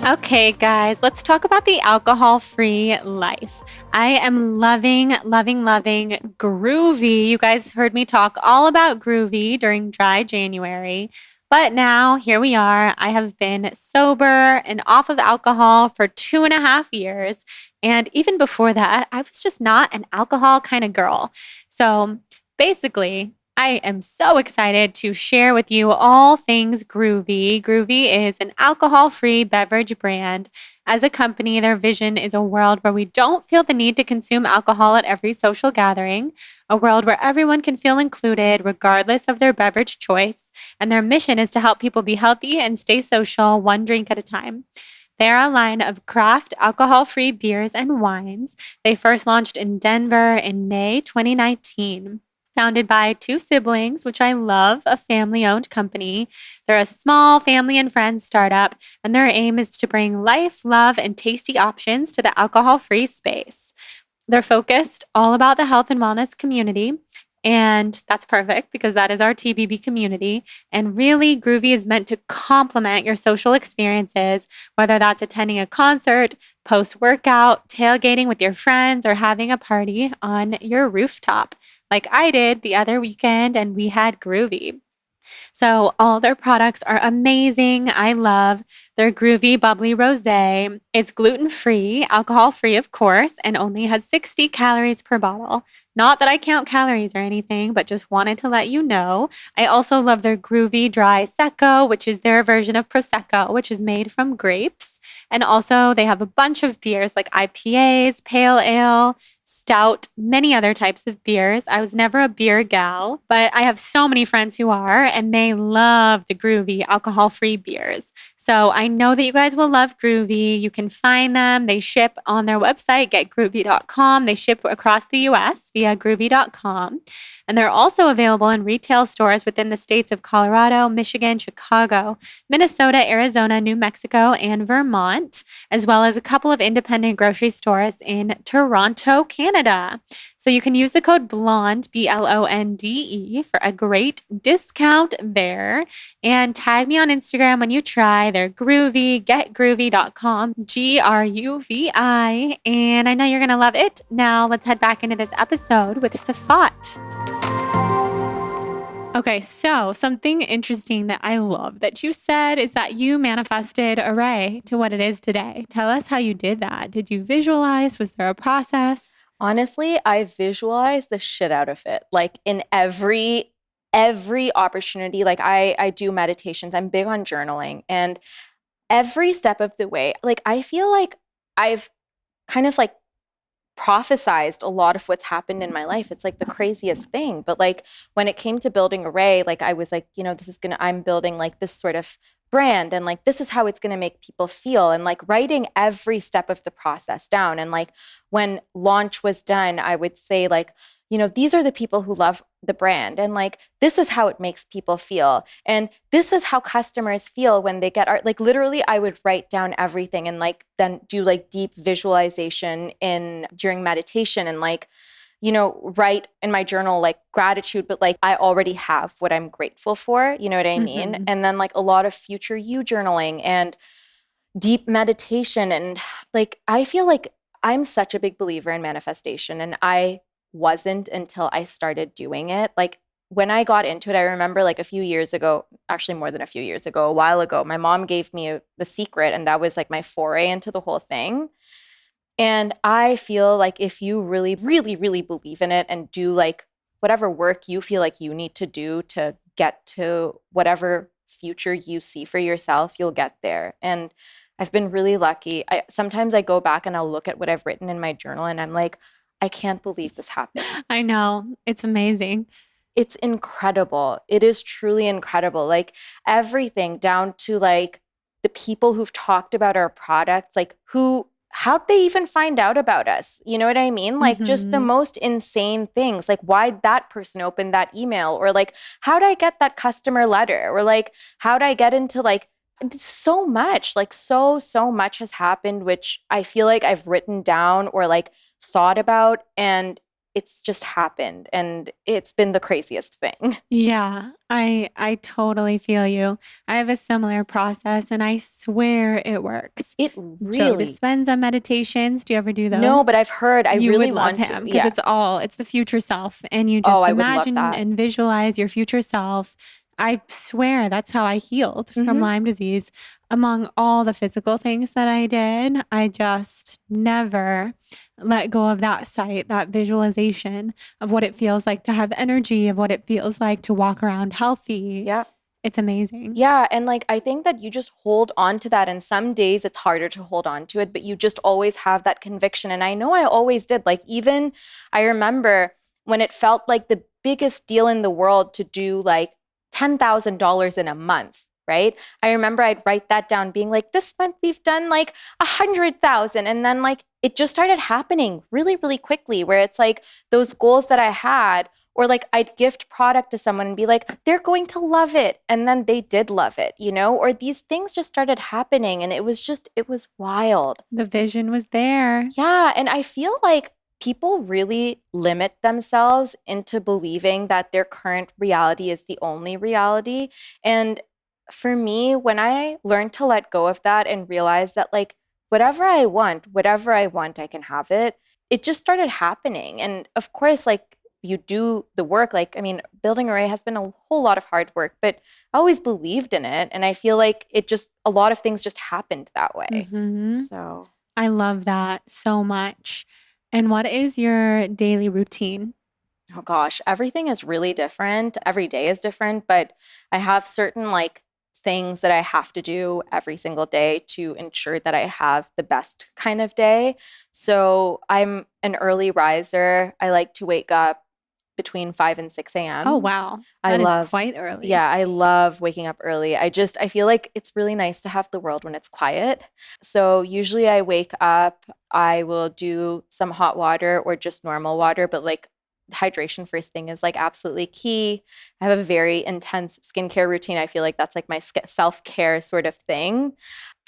Okay, guys, let's talk about the alcohol-free life. I am loving Groovy. You guys heard me talk all about Groovy during dry January, but now here we are. I have been sober and off of alcohol for 2.5 years. And even before that, I was just not an alcohol kind of girl. So basically, I am so excited to share with you all things Groovy. Groovy is an alcohol-free beverage brand. As a company, their vision is a world where we don't feel the need to consume alcohol at every social gathering, a world where everyone can feel included regardless of their beverage choice, and their mission is to help people be healthy and stay social one drink at a time. They are a line of craft alcohol-free beers and wines. They first launched in Denver in May 2019. Founded by 2 siblings, which I love, a family-owned company. They're a small family and friends startup, and their aim is to bring life, love, and tasty options to the alcohol-free space. They're focused all about the health and wellness community, and that's perfect because that is our TBB community. And really, Groovy is meant to complement your social experiences, whether that's attending a concert, post-workout, tailgating with your friends, or having a party on your rooftop, like I did the other weekend, and we had Groovy. So all their products are amazing. I love their Groovy Bubbly Rosé. It's gluten-free, alcohol-free, of course, and only has 60 calories per bottle. Not that I count calories or anything, but just wanted to let you know. I also love their Groovy Dry Secco, which is their version of Prosecco, which is made from grapes. And also they have a bunch of beers like IPAs, pale ale, stout, many other types of beers. I was never a beer gal, but I have so many friends who are, and they love the Groovy alcohol-free beers. So I know that you guys will love Groovy. You can find them. They ship on their website, getgroovy.com. They ship across the US via groovy.com. And they're also available in retail stores within the states of Colorado, Michigan, Chicago, Minnesota, Arizona, New Mexico, and Vermont, as well as a couple of independent grocery stores in Toronto, Canada. So you can use the code BLONDE, BLONDE, for a great discount there. And tag me on Instagram when you try. They're Groovy, getgroovy.com, GRUVI. And I know you're going to love it. Now let's head back into this episode with Siffat. Okay, so something interesting that I love that you said is that you manifested Arrae to what it is today. Tell us how you did that. Did you visualize? Was there a process? Honestly, I visualize the shit out of it. Like in every opportunity, like I do meditations. I'm big on journaling, and every step of the way, like I feel like I've kind of like prophesized a lot of what's happened in my life. It's like the craziest thing. But like when it came to building Arrae, like I was like, I'm building like this sort of brand, and like this is how it's going to make people feel, and like writing every step of the process down. And like when launch was done, I would say like, these are the people who love the brand, and like this is how it makes people feel, and this is how customers feel when they get art. Like literally I would write down everything, and like then do like deep visualization during meditation, and like write in my journal like gratitude, but like I already have what I'm grateful for, you know what I mean? Mm-hmm. And then like a lot of future you journaling and deep meditation. And like I feel like I'm such a big believer in manifestation, and I wasn't until I started doing it. Like when I got into it, I remember like a few years ago, actually more than a few years ago, a while ago, my mom gave me The Secret, and that was like my foray into the whole thing. And I feel like if you really, really, really believe in it and do like whatever work you feel like you need to do to get to whatever future you see for yourself, you'll get there. And I've been really lucky. Sometimes I go back and I'll look at what I've written in my journal and I'm like, I can't believe this happened. I know. It's amazing. It's incredible. It is truly incredible. Like everything down to like the people who've talked about our products, like how'd they even find out about us? You know what I mean? Like just the most insane things. Like why'd that person open that email? Or like, how'd I get that customer letter? Or like, how'd I get into like so much, like so much has happened, which I feel like I've written down or like thought about, and it's just happened, and it's been the craziest thing. Yeah, I totally feel you. I have a similar process and I swear it works. It Joe really, Dispenza meditations. Do you ever do those? no, but I've heard, I You really would love want him to. because Yeah. it's the future self. And you Oh, just I would love imagine that. and visualize your future self. I swear that's how I healed from Mhm. Lyme disease. Among all the physical things that I did, I just never let go of that sight, that visualization of what it feels like to have energy, of what it feels like to walk around healthy. Yeah. It's amazing. Yeah. And like, I think that you just hold on to that. And some days it's harder to hold on to it, but you just always have that conviction. And I know I always did. Like, even I remember when it felt like the biggest deal in the world to do like $10,000 in a month, right? I remember I'd write that down being like, this month we've done like 100,000. And then like, it just started happening really, really quickly where it's like those goals that I had, or like I'd gift product to someone and be like, they're going to love it. And then they did love it, you know, or these things just started happening. And it was wild. The vision was there. Yeah. And I feel like people really limit themselves into believing that their current reality is the only reality. And for me, when I learned to let go of that and realize that, like, whatever I want, I can have it, it just started happening. And of course, like, you do the work. Like, I mean, building Arrae has been a whole lot of hard work, but I always believed in it. And I feel like a lot of things just happened that way. Mhm. So I love that so much. And what is your daily routine? oh gosh, everything is really different. Every day is different, but I have certain like things that I have to do every single day to ensure that I have the best kind of day. So I'm an early riser. I like to wake up between 5 and 6 a.m. Oh, wow. I That is love, quite early. yeah, I love waking up early. I feel like it's really nice to have the world when it's quiet. So usually I wake up, I will do some hot water or just normal water, but like hydration first thing is like absolutely key. I have a very intense skincare routine. I feel like that's like my self-care sort of thing.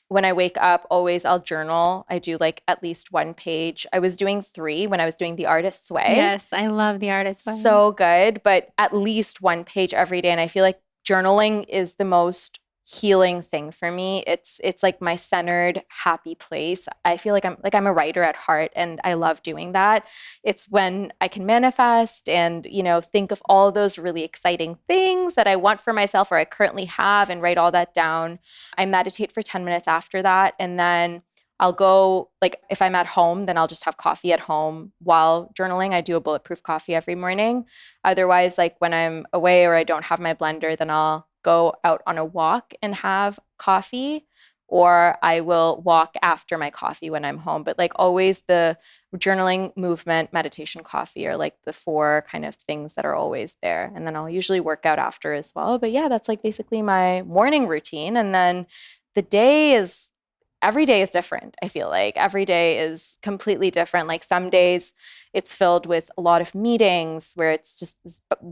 When I wake up, always I'll journal. I do like at least one page. I was doing 3 when I was doing The Artist's Way. Yes, I love The Artist's Way. So good, but at least one page every day. And I feel like journaling is the most healing thing for me. It's like my centered, happy place. I feel like I'm a writer at heart, and I love doing that. It's when I can manifest and, you know, think of all those really exciting things that I want for myself or I currently have and write all that down. I meditate for 10 minutes after that, and then I'll go, like, if I'm at home, then I'll just have coffee at home while journaling. I do a bulletproof coffee every morning. Otherwise, like when I'm away or I don't have my blender, then I'll go out on a walk and have coffee, or I will walk after my coffee when I'm home. But like always, the journaling, movement, meditation, coffee are like the 4 kind of things that are always there. And then I'll usually work out after as well. But yeah, that's like basically my morning routine. And then the day is every day is different. I feel like every day is completely different. Like some days it's filled with a lot of meetings where it's just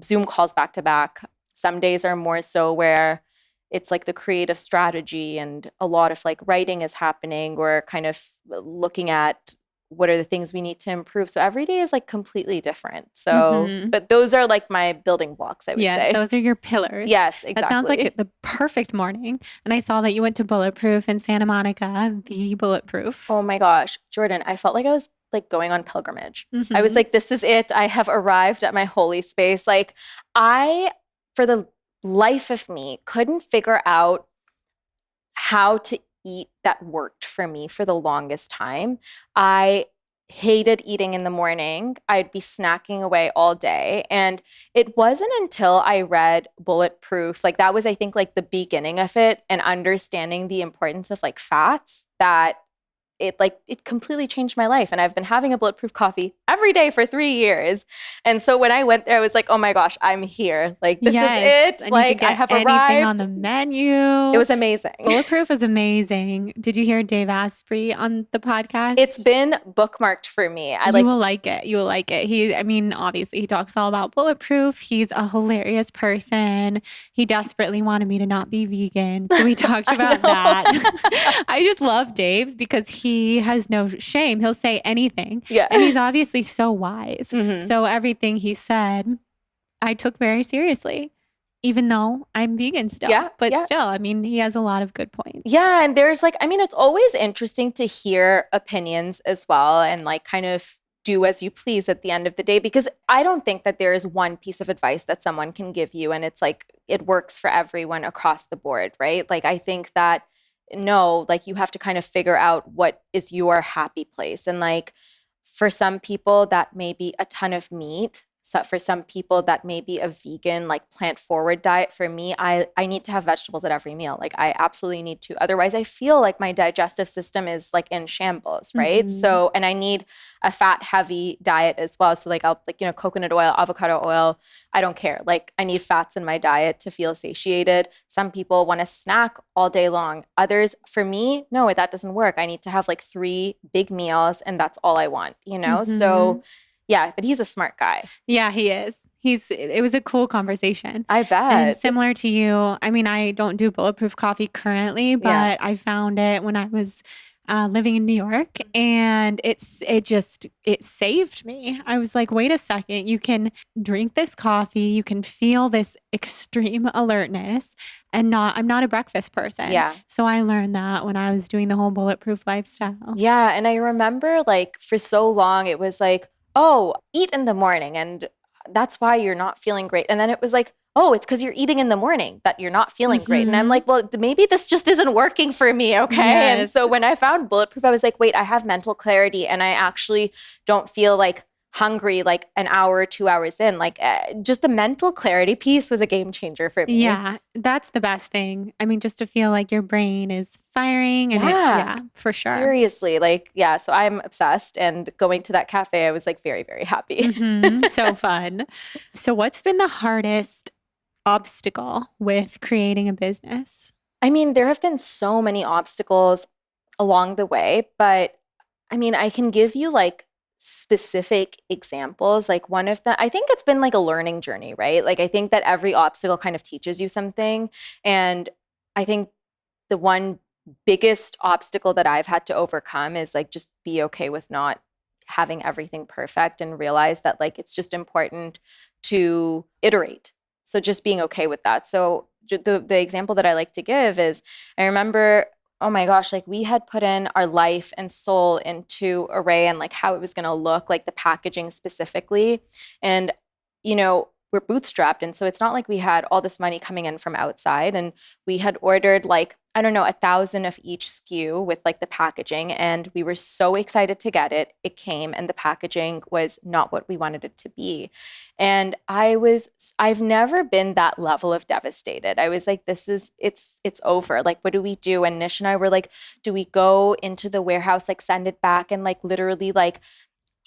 Zoom calls back to back. Some days are more so where it's like the creative strategy and a lot of like writing is happening or kind of looking at what are the things we need to improve. So every day is like completely different. So, but those are like my building blocks, I would say. Yes, those are your pillars. Yes, exactly. That sounds like the perfect morning. And I saw that you went to Bulletproof in Santa Monica, the Bulletproof. Oh my gosh, Jordan, I felt like I was like going on pilgrimage. I was like, this is it. I have arrived at my holy space. Like I, for the life of me, couldn't figure out how to eat that worked for me for the longest time. I hated eating in the morning. I'd be snacking away all day. And it wasn't until I read Bulletproof, like that was, I think, like the beginning of it and understanding the importance of like fats that it completely changed my life. And I've been having a Bulletproof coffee every day for 3 years. And so when I went there, I was like, oh my gosh, I'm here. Like, this is it. And like, you could get I have anything arrived. on the menu. It was amazing. Bulletproof is amazing. Did you hear Dave Asprey on the podcast? It's been bookmarked for me. You will like it. You will like it. Obviously he talks all about Bulletproof. He's a hilarious person. He desperately wanted me to not be vegan. So we talked about that. I just love Dave because he has no shame. He'll say anything. Yeah. And he's obviously so wise. Mhm. So everything he said, I took very seriously, even though I'm vegan still. Yeah, But yeah. still, he has a lot of good points. Yeah. And there's it's always interesting to hear opinions as well and like kind of do as you please at the end of the day, because I don't think that there is one piece of advice that someone can give you and it's like it works for everyone across the board, right? Like I think that no, like you have to kind of figure out what is your happy place. And like for some people that may be a ton of meat. So for some people that may be a vegan, like plant forward diet. For me, I need to have vegetables at every meal. Like I absolutely need to. Otherwise I feel like my digestive system is like in shambles, right? So, and I need a fat heavy diet as well. So like I'll coconut oil, avocado oil. I don't care. Like I need fats in my diet to feel satiated. Some people want to snack all day long. Others, for me, no, that doesn't work. I need to have like 3 big meals and that's all I want, So yeah, but he's a smart guy. Yeah, he is. It was a cool conversation. I bet. And similar to you, I don't do Bulletproof coffee currently, but I found it when I was living in New York and it saved me. I was like, wait a second, you can drink this coffee, you can feel this extreme alertness and I'm not a breakfast person. Yeah. So I learned that when I was doing the whole Bulletproof lifestyle. Yeah. And I remember like for so long, it was like, oh, eat in the morning. And that's why you're not feeling great. And then it was like, oh, it's because you're eating in the morning that you're not feeling great. And I'm like, well, maybe this just isn't working for me. Okay. Yes. And so when I found Bulletproof, I was like, wait, I have mental clarity and I actually don't feel like hungry like an hour or 2 hours in. Like just the mental clarity piece was a game changer for me. Yeah, that's the best thing. Just to feel like your brain is firing and for sure. Seriously, so I'm obsessed and going to that cafe, I was like very, very happy. So fun. So what's been the hardest obstacle with creating a business? There have been so many obstacles along the way, but I can give you like specific examples. Like one of them, I think it's been like a learning journey, right? Like I think that every obstacle kind of teaches you something. And I think the one biggest obstacle that I've had to overcome is like just be okay with not having everything perfect and realize that like it's just important to iterate. So just being okay with that. So the example that I like to give is I remember, oh my gosh, like we had put in our life and soul into Arrae and like how it was going to look, like the packaging specifically. And, we're bootstrapped. And so it's not like we had all this money coming in from outside. And we had ordered like, 1,000 of each SKU with like the packaging. And we were so excited to get it. It came and the packaging was not what we wanted it to be. And I've never been that level of devastated. I was like, it's over. Like, what do we do? And Nish and I were like, do we go into the warehouse, like send it back and like literally like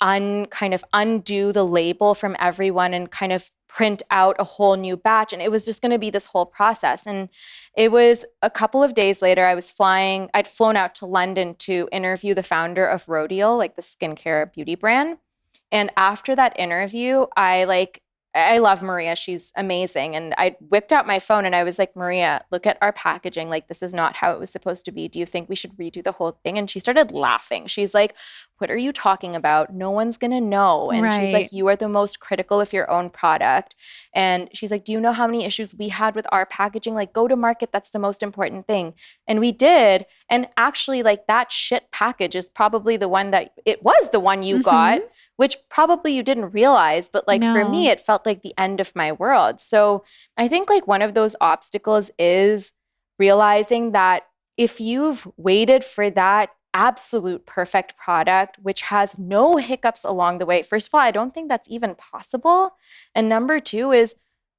undo the label from everyone and kind of print out a whole new batch. And it was just going to be this whole process. And it was a couple of days later, I'd flown out to London to interview the founder of Rodial, like the skincare beauty brand. And after that interview, I I love Maria. She's amazing. And I whipped out my phone and I was like, Maria, look at our packaging. Like, this is not how it was supposed to be. Do you think we should redo the whole thing? And she started laughing. She's like, what are you talking about? No one's going to know. And she's like, you are the most critical of your own product. And she's like, do you know how many issues we had with our packaging? Like, go to market. That's the most important thing. And we did. And actually, like, that shit package is probably the one that it was the one you got, which probably you didn't realize. But like for me, it felt like the end of my world. So I think like one of those obstacles is realizing that if you've waited for that absolute perfect product, which has no hiccups along the way, first of all, I don't think that's even possible. And number two is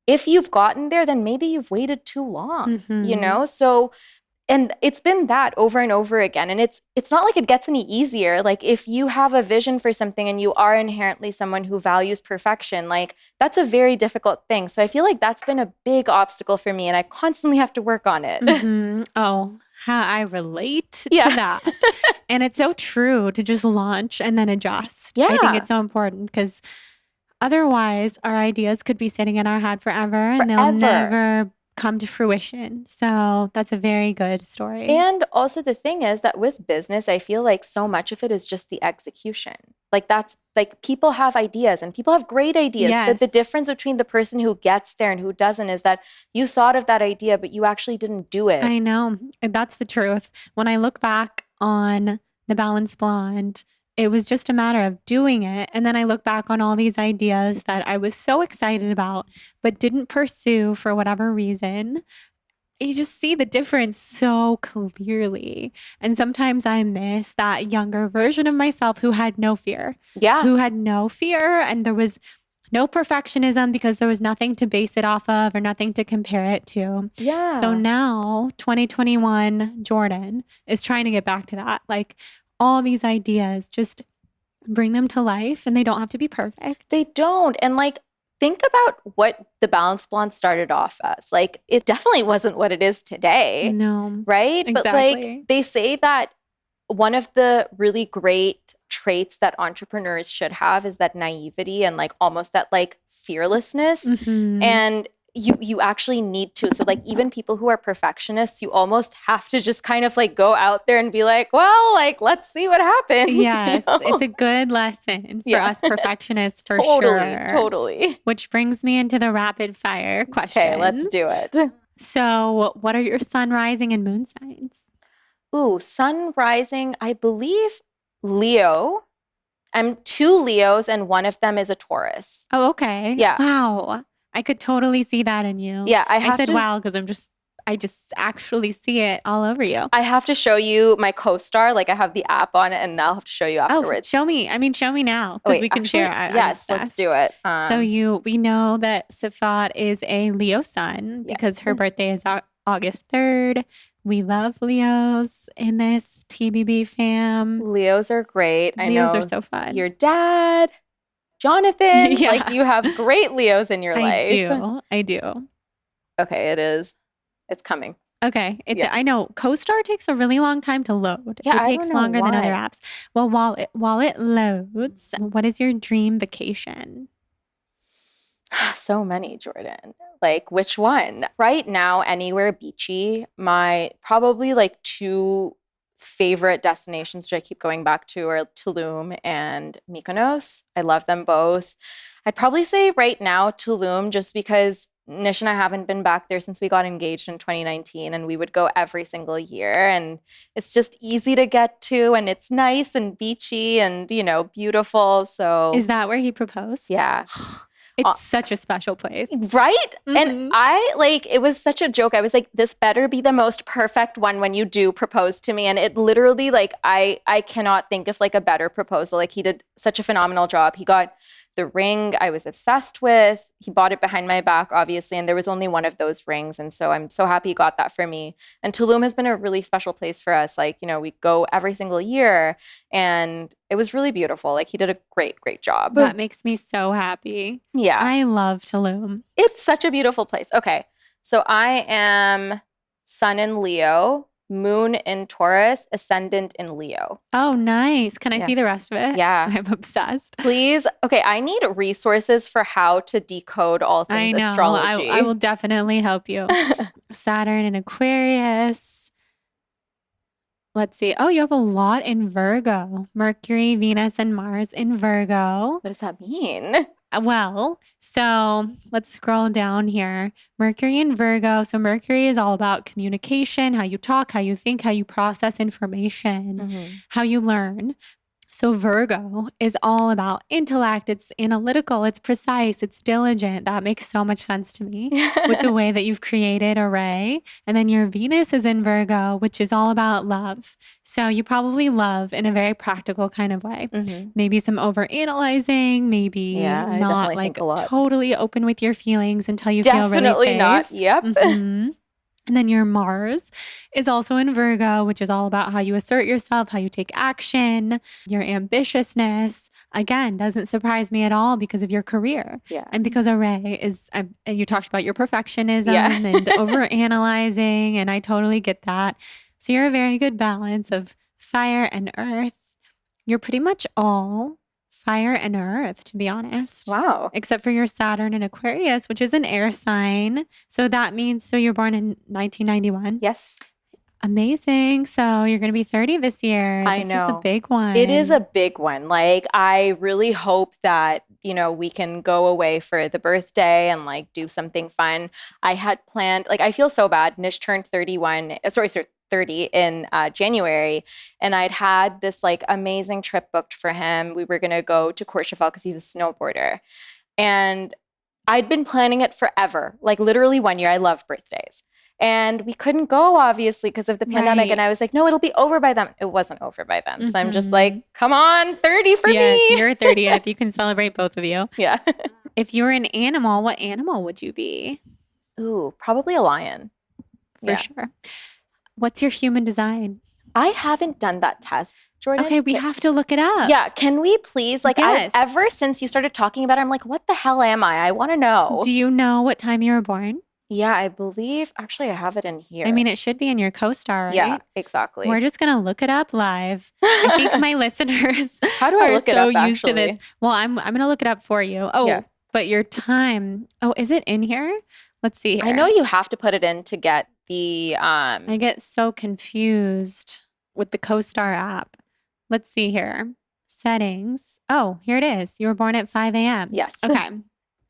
if you've gotten there, then maybe you've waited too long, you know? So, and it's been that over and over again. And it's not like it gets any easier. Like if you have a vision for something and you are inherently someone who values perfection, like that's a very difficult thing. So I feel like that's been a big obstacle for me and I constantly have to work on it. Oh, how I relate to that. And it's so true to just launch and then adjust. I think it's so important because otherwise our ideas could be sitting in our head forever. And they'll never come to fruition. So that's a very good story. And also the thing is that with business, I feel like so much of it is just the execution. Like that's like people have ideas and people have great ideas. But the difference between the person who gets there and who doesn't is that you thought of that idea, but you actually didn't do it. I know. That's the truth. When I look back on The Balanced Blonde, it was just a matter of doing it. And then I look back on all these ideas that I was so excited about, but didn't pursue for whatever reason. You just see the difference so clearly. And sometimes I miss that younger version of myself who had no fear. Who had no fear. And there was no perfectionism because there was nothing to base it off of or nothing to compare it to. So now 2021 Jordan is trying to get back to that. Like, all these ideas, just bring them to life and they don't have to be perfect. They don't. And like, think about what The Balanced Blonde started off as. Like, it definitely wasn't what it is today. No. Right? Exactly. But like, they say that one of the really great traits that entrepreneurs should have is that naivety and like almost that like fearlessness. And you actually need to. So like even people who are perfectionists, you almost have to just kind of like go out there and be like, well, like, let's see what happens. Yes, you know? It's a good lesson for us perfectionists for sure. Totally. Which brings me into the rapid fire questions. Okay, let's do it. So what are your sun, rising, and moon signs? Ooh, sun rising, I believe Leo. I'm 2 Leos and one of them is a Taurus. Oh, okay. Yeah. Wow. I could totally see that in you. Yeah, I said wow because I just actually see it all over you. I have to show you my co-star. Like I have the app on it and I'll have to show you afterwards. Oh, show me. I mean, show me now because we can share. Yes, let's do it. So we know that Siffat is a Leo sun because her birthday is August 3rd. We love Leos in this TBB fam. Leos are great. Leos are so fun. Your dad, Jonathan, like you have great Leos in your life. I do. Okay, it is. It's coming. Okay. I know CoStar takes a really long time to load. Yeah, it takes longer than other apps. Well, while it loads, what is your dream vacation? So many, Jordan. Like which one? Right now, anywhere beachy. My probably like 2 favorite destinations which I keep going back to are Tulum and Mykonos. I love them both. I'd probably say right now Tulum just because Nish and I haven't been back there since we got engaged in 2019 and we would go every single year and it's just easy to get to and it's nice and beachy and, you know, beautiful. So is that where he proposed? Yeah. It's such a special place. Right? And it was such a joke. I was like, this better be the most perfect one when you do propose to me. And it literally, like, I cannot think of like a better proposal. Like he did such a phenomenal job. He got the ring I was obsessed with. He bought it behind my back, obviously. And there was only one of those rings. And so I'm so happy he got that for me. And Tulum has been a really special place for us. Like, you know, we go every single year and it was really beautiful. Like he did a great, great job. That makes me so happy. Yeah. I love Tulum. It's such a beautiful place. Okay. So I am Sun in Leo. moon in Taurus, ascendant in Leo. Oh, nice. Can I Yeah. see the rest of it? Yeah. I'm obsessed. Please. Okay, I need resources for how to decode all I things know. astrology. I will definitely help you. Saturn in Aquarius. Let's see. Oh, you have a lot in Virgo. Mercury, Venus, and Mars in Virgo. What does that mean? Well, so let's scroll down here. Mercury in Virgo. So Mercury is all about communication, how you talk, how you think, how you process information, how you learn. So Virgo is all about intellect. It's analytical, it's precise, it's diligent. That makes so much sense to me with the way that you've created Arrae. And then your Venus is in Virgo, which is all about love. So you probably love in a very practical kind of way. Maybe some overanalyzing, maybe I not definitely like think a lot. totally open with your feelings until you feel really Definitely safe. not. Yep. And then your Mars is also in Virgo, which is all about how you assert yourself, how you take action, your ambitiousness. Again, doesn't surprise me at all because of your career. Yeah. And because Arrae is, you talked about your perfectionism Yeah. and overanalyzing, and I totally get that. So you're a very good balance of fire and earth. You're pretty much all fire and earth, to be honest. Wow. Except for your Saturn in Aquarius, which is an air sign. So that means, so you're born in 1991? Yes. Amazing. So you're going to be 30 this year. I This is know. a big one. It is a big one. Like, I really hope that, we can go away for the birthday and like do something fun. I had planned, like, I feel so bad. Nish turned 30 in January, and I'd had this like amazing trip booked for him. We were going to go to Courchevel because he's a snowboarder. And I'd been planning it forever, like literally 1 year. I love birthdays. And we couldn't go, obviously, because of the pandemic. Right. And I was like, no, it'll be over by then. It wasn't over by then. So I'm just like, come on, 30 for me. Yes, you're 30th. You can celebrate both of you. Yeah. If you were an animal, what animal would you be? Ooh, probably a lion. For sure. What's your human design? I haven't done that test, Jordan. Okay, we have to look it up. Yeah, can we please? Like, Yes. ever since you started talking about it, I'm like, what the hell am I? I want to know. Do you know what time you were born? Yeah, I believe, actually, I have it in here. I mean, it should be in your co-star, right? Yeah, exactly. We're just going to look it up live. I think my listeners How do I are look it so up, used to this. actually? Well, I'm going to look it up for you. Oh, Yeah. but your time. Oh, is it in here? Let's see here. I know you have to put it in to get the I get so confused with the co-star app. Let's see here. Settings. Oh, here it is. You were born at 5 a.m. Yes. Okay.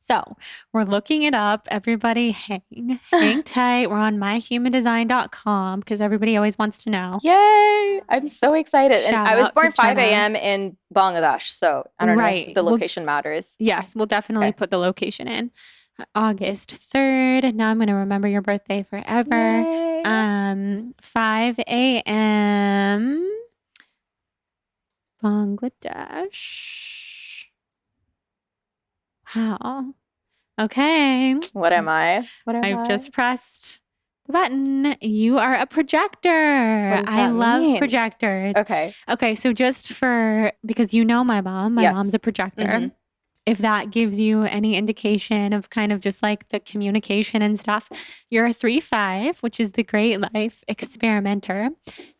So we're looking it up. Everybody hang tight. We're on myhumandesign.com because everybody always wants to know. Yay! I'm so excited. And Shout I was out born to 5 Jenna. a.m. in Bangladesh, so I don't know if the location matters. Yes, we'll definitely Okay. put the location in. August 3rd. Now I'm going to remember your birthday forever. Yay. 5 a.m. Bangladesh. Wow. Okay. What am I? I've just pressed the button. You are a projector. What does I that love mean? projectors. Okay. Okay, so just because you know my mom, Yes. mom's a projector. Mhm. If that gives you any indication of kind of just like the communication and stuff, you're a 3-5, which is the Great Life Experimenter.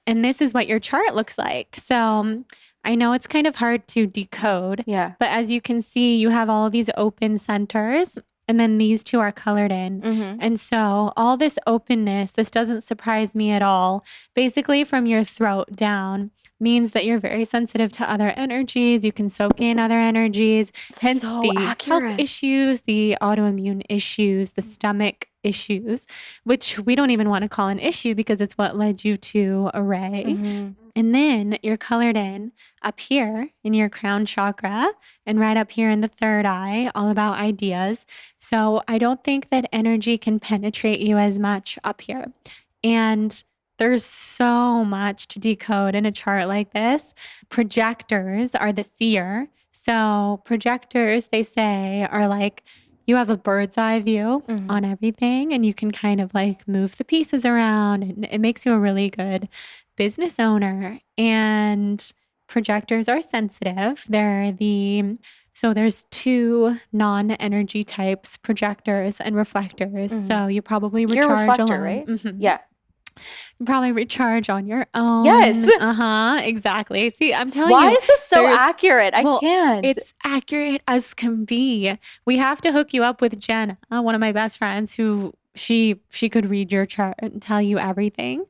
And this is what your chart looks like. So I know it's kind of hard to decode, Yeah. but as you can see, you have all of these open centers. And then these two are colored in. Mhm. And so all this openness, this doesn't surprise me at all. Basically from your throat down means that you're very sensitive to other energies. You can soak in other energies. Hence So the accurate. health issues, the autoimmune issues, the stomach issues, which we don't even want to call an issue because it's what led you to Arrae. Mhm. And then you're colored in up here in your crown chakra and right up here in the third eye, all about ideas. So I don't think that energy can penetrate you as much up here. And there's so much to decode in a chart like this. Projectors are the seer. So projectors, they say, are like, you have a bird's eye view Mhm. on everything and you can kind of like move the pieces around and it makes you a really good business owner. And projectors are sensitive. So there's two non-energy types, projectors and reflectors. Mhm. So you probably You're a recharge reflector, alone. right? Mhm. Yeah. Probably recharge on your own. Yes. Exactly. See, I'm telling Why you, is this so accurate? I can't. It's accurate as can be. We have to hook you up with Jenna, one of my best friends, who she could read your chart and tell you everything.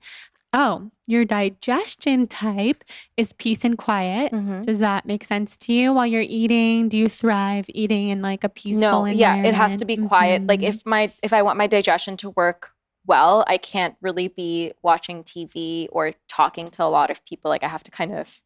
Oh, your digestion type is peace and quiet. Mhm. Does that make sense to you while you're eating? Do you thrive eating in like a peaceful No, environment? yeah, it has to be quiet. Like if I want my digestion to work well, I can't really be watching TV or talking to a lot of people. Like I have to kind of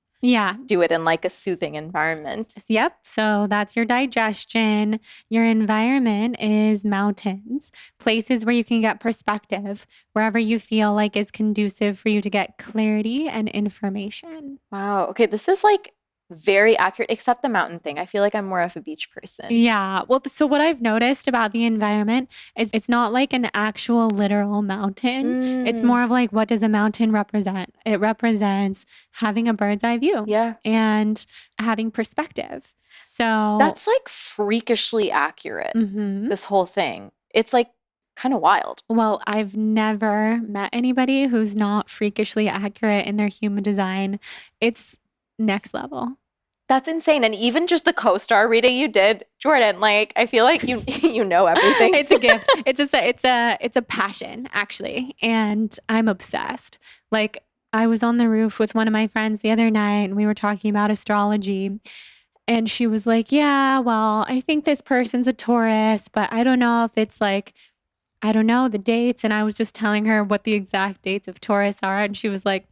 do it in like a soothing environment. Yep. So that's your digestion. Your environment is mountains, places where you can get perspective, wherever you feel like is conducive for you to get clarity and information. Wow. Okay, this is like very accurate, except the mountain thing. I feel like I'm more of a beach person. Yeah. Well, so what I've noticed about the environment is it's not like an actual literal mountain. It's more of like, what does a mountain represent? It represents having a bird's eye view. Yeah. And having perspective. So that's like freakishly accurate, this whole thing. It's like kind of wild. Well, I've never met anybody who's not freakishly accurate in their human design. It's next level. That's insane. And even just the co-star reading you did, Jordan, like I feel like you you know everything. It's a gift. It's a passion, actually. And I'm obsessed. Like I was on the roof with one of my friends the other night and we were talking about astrology. And she was like, yeah, well, I think this person's a Taurus, but I don't know if it's like, I don't know the dates. And I was just telling her what the exact dates of Taurus are. And she was like,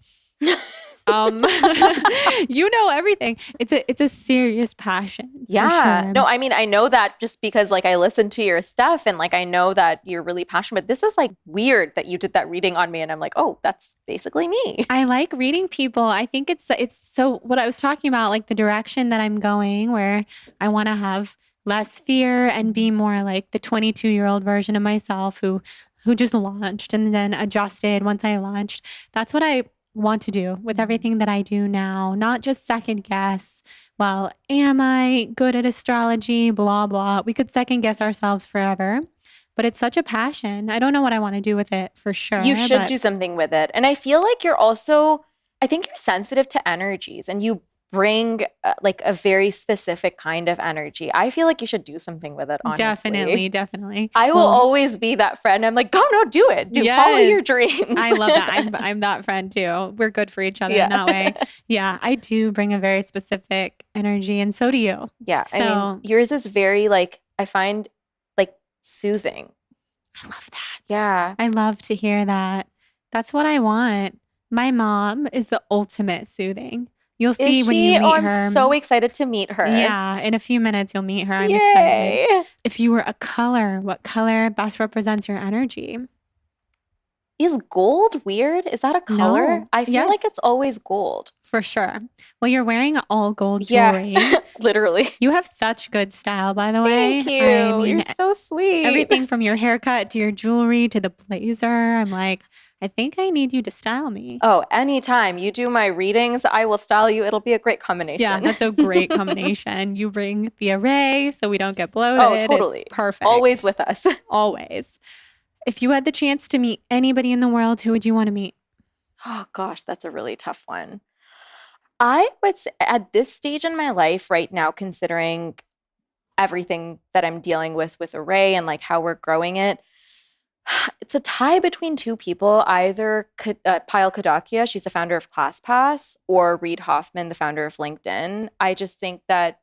you know everything. It's a serious passion. Yeah. Sure. No, I mean, I know that just because like I listened to your stuff and like I know that you're really passionate, but this is like weird that you did that reading on me and I'm like, oh, that's basically me. I like reading people. I think it's so what I was talking about, like the direction that I'm going where I want to have less fear and be more like the 22-year-old version of myself who just launched and then adjusted once I launched. That's what I want to do with everything that I do now, not just second guess. Well, am I good at astrology? Blah, blah. We could second guess ourselves forever, but it's such a passion. I don't know what I want to do with it for sure. You should do something with it. And I feel like I think you're sensitive to energies and you bring like a very specific kind of energy. I feel like you should do something with it, honestly. Definitely. I will always be that friend. I'm like, go, no, do it. Follow your dreams. I love that. I'm that friend too. We're good for each other in that way. Yeah, I do bring a very specific energy and so do you. Yeah, so, I mean, yours is very like, I find like soothing. I love that. Yeah. I love to hear that. That's what I want. My mom is the ultimate soothing. You'll see when you meet her. I'm so excited to meet her. Yeah, in a few minutes you'll meet her. I'm excited. If you were a color, what color best represents your energy? Is gold weird? Is that a color? No. I feel like it's always gold. For sure. Well, you're wearing all gold jewelry. Yeah, literally. You have such good style, by the way. Thank you. I mean, you're so sweet. Everything from your haircut to your jewelry to the blazer. I'm like, I think I need you to style me. Oh, anytime you do my readings, I will style you. It'll be a great combination. Yeah, that's a great combination. You bring the Arrae so we don't get bloated. Oh, totally. It's perfect. Always with us. Always. If you had the chance to meet anybody in the world, who would you want to meet? Oh, gosh, that's a really tough one. I would say at this stage in my life right now, considering everything that I'm dealing with Arrae and like how we're growing it, it's a tie between two people, either Payal Kadakia, she's the founder of ClassPass, or Reid Hoffman, the founder of LinkedIn. I just think that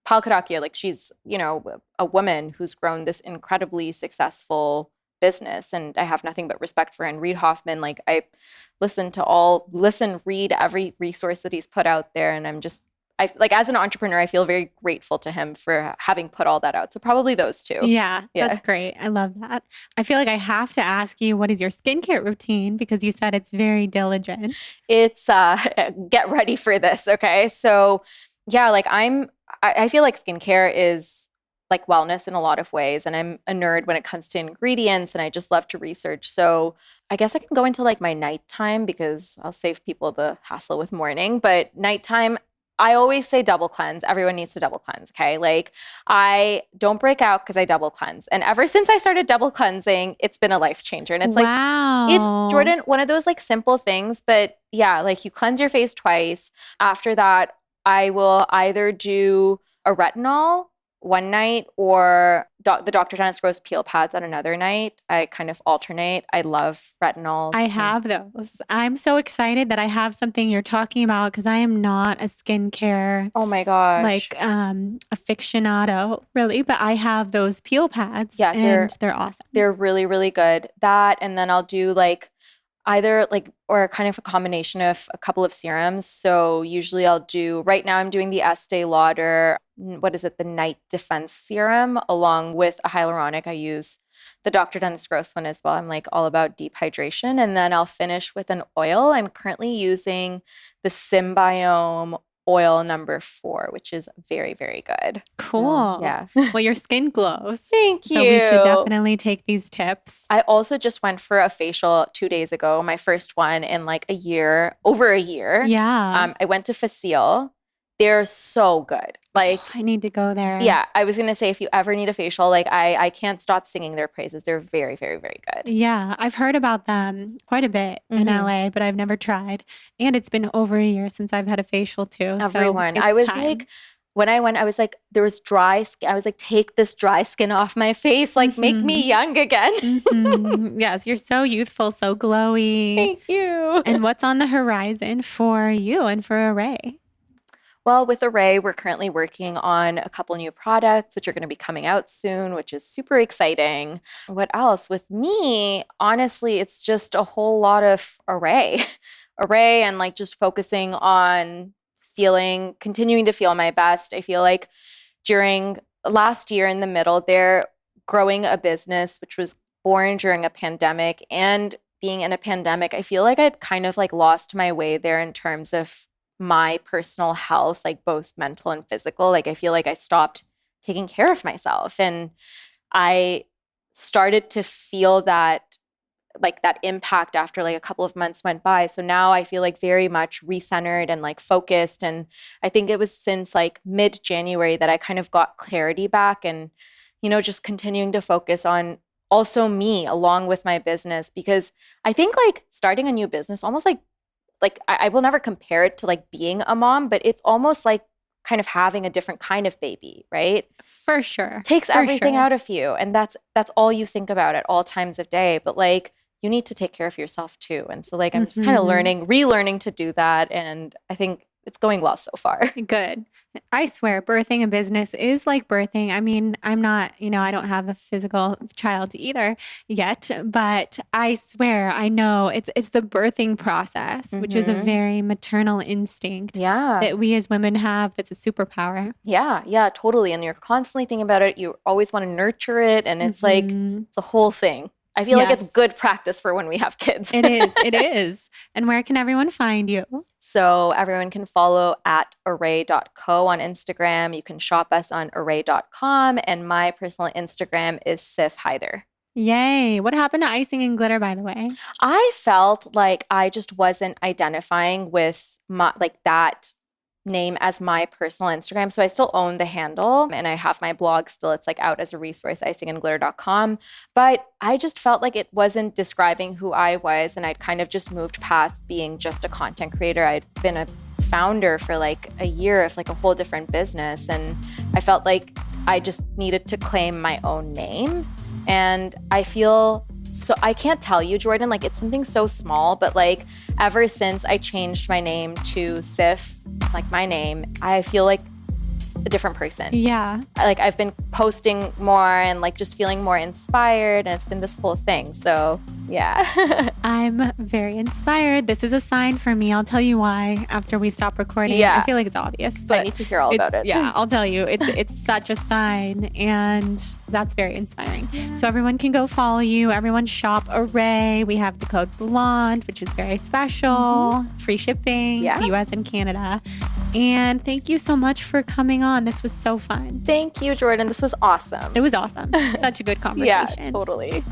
Payal Kadakia, like she's, you know, a woman who's grown this incredibly successful business, and I have nothing but respect for her. And Reid Hoffman, like I read every resource that he's put out there, and I like as an entrepreneur, I feel very grateful to him for having put all that out. So probably those two. Yeah, that's great. I love that. I feel like I have to ask you, what is your skincare routine? Because you said it's very diligent. It's get ready for this. Okay. So yeah, like I feel like skincare is like wellness in a lot of ways. And I'm a nerd when it comes to ingredients and I just love to research. So I guess I can go into like my nighttime because I'll save people the hassle with morning. But nighttime, I always say double cleanse. Everyone needs to double cleanse, okay? Like I don't break out because I double cleanse. And ever since I started double cleansing, it's been a life changer. And it's wow. It's, Jordan, one of those like simple things, but yeah, like you cleanse your face twice. After that, I will either do a retinol one night or the Dr. Dennis Gross peel pads on another night. I kind of alternate. I love retinols. I have those. I'm so excited that I have something you're talking about because I am not a skincare oh my gosh, like aficionado really, but I have those peel pads. Yeah, and they're awesome. They're really, really good. That, and then I'll do like either like, or kind of a combination of a couple of serums. So usually I'll do, right now I'm doing the Estee Lauder, what is it? The Night Defense Serum along with a hyaluronic. I use the Dr. Dennis Gross one as well. I'm like all about deep hydration. And then I'll finish with an oil. I'm currently using the Symbiome oil number 4, which is very, very good. Cool. Yeah. Well, your skin glows. Thank you. So we should definitely take these tips. I also just went for a facial 2 days ago, my first one in like over a year. Yeah. I went to Facile. They're so good. Like I need to go there. Yeah. I was going to say, if you ever need a facial, like I can't stop singing their praises. They're very, very, very good. Yeah. I've heard about them quite a bit in LA, but I've never tried. And it's been over a year since I've had a facial too. Everyone. So I was time. like, when I went, I was like, there was dry skin. I was like, take this dry skin off my face. Like, make me young again. Yes, you're so youthful, so glowy. Thank you. And what's on the horizon for you and for Arrae? Well, with Arrae, we're currently working on a couple new products, which are going to be coming out soon, which is super exciting. What else? With me, honestly, it's just a whole lot of Arrae. Arrae and like just focusing on continuing to feel my best. I feel like during last year in the middle there, growing a business, which was born during a pandemic and being in a pandemic, I feel like I'd kind of like lost my way there in terms of my personal health, like both mental and physical. Like I feel like I stopped taking care of myself and I started to feel that like that impact after like a couple of months went by. So now I feel like very much recentered and like focused. And I think it was since like mid-January that I kind of got clarity back and, just continuing to focus on also me along with my business, because I think like starting a new business, almost like I will never compare it to like being a mom, but it's almost like kind of having a different kind of baby, right? For sure. Takes everything out of you. And that's all you think about at all times of day. But like, you need to take care of yourself too. And so like, I'm just kind of relearning to do that. And I think it's going well so far. Good. I swear birthing a business is like birthing. I mean, I'm not, I don't have a physical child either yet, but I swear I know it's the birthing process, which is a very maternal instinct that we as women have. That's a superpower. Yeah, totally. And you're constantly thinking about it. You always want to nurture it. And it's like, it's a whole thing. I feel like it's good practice for when we have kids. It is. And where can everyone find you? So everyone can follow at arrae.co on Instagram. You can shop us on arrae.com. And my personal Instagram is Siffat Haider. Yay. What happened to icing and glitter, by the way? I felt like I just wasn't identifying with that name as my personal Instagram. So I still own the handle and I have my blog still. It's like out as a resource, icingandglitter.com. But I just felt like it wasn't describing who I was. And I'd kind of just moved past being just a content creator. I'd been a founder for like a year of like a whole different business. And I felt like I just needed to claim my own name. And I feel so, I can't tell you, Jordan, like it's something so small, but like ever since I changed my name to Siff, like my name, I feel like a different person. Yeah. Like I've been posting more and like just feeling more inspired and it's been this whole thing. So yeah. I'm very inspired. This is a sign for me. I'll tell you why after we stop recording. Yeah. I feel like it's obvious, but I need to hear all about it. Yeah, I'll tell you. It's such a sign and that's very inspiring. So everyone can go follow you. Everyone shop Arrae. We have the code BLONDE, which is very special. Free shipping to US and Canada. And thank you so much for coming on. This was so fun. Thank you, Jordan. This was awesome. It was awesome. Such a good conversation. Yeah, totally.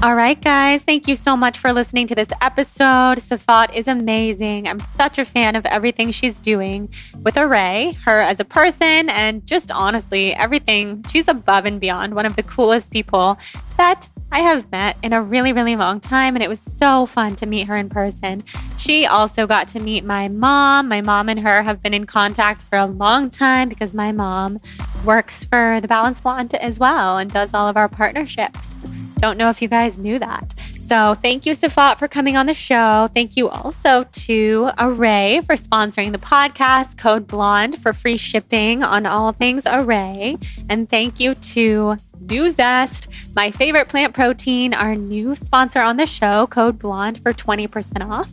All right, guys, thank you so much for listening to this episode. Siffat is amazing. I'm such a fan of everything she's doing with Arrae, her as a person, and just honestly, everything. She's above and beyond one of the coolest people that I have met in a really, really long time, and it was so fun to meet her in person. She also got to meet my mom. My mom and her have been in contact for a long time because my mom works for the Balanced Blonde as well and does all of our partnerships. Don't know if you guys knew that. So thank you, Siffat, for coming on the show. Thank you also to Arrae for sponsoring the podcast, code BLONDE for free shipping on all things Arrae. And thank you to New Zest, my favorite plant protein, our new sponsor on the show, code BLONDE for 20% off.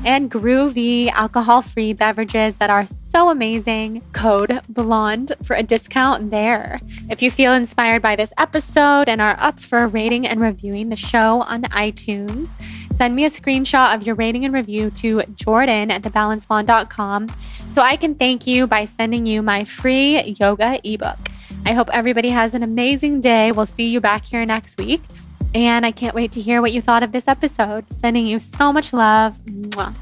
And Groovy alcohol-free beverages that are so amazing, code BLONDE for a discount there. If you feel inspired by this episode and are up for rating and reviewing the show on iTunes, send me a screenshot of your rating and review to jordan@thebalancedblonde.com so I can thank you by sending you my free yoga ebook. I hope everybody has an amazing day. We'll see you back here next week. And I can't wait to hear what you thought of this episode. Sending you so much love. Mwah.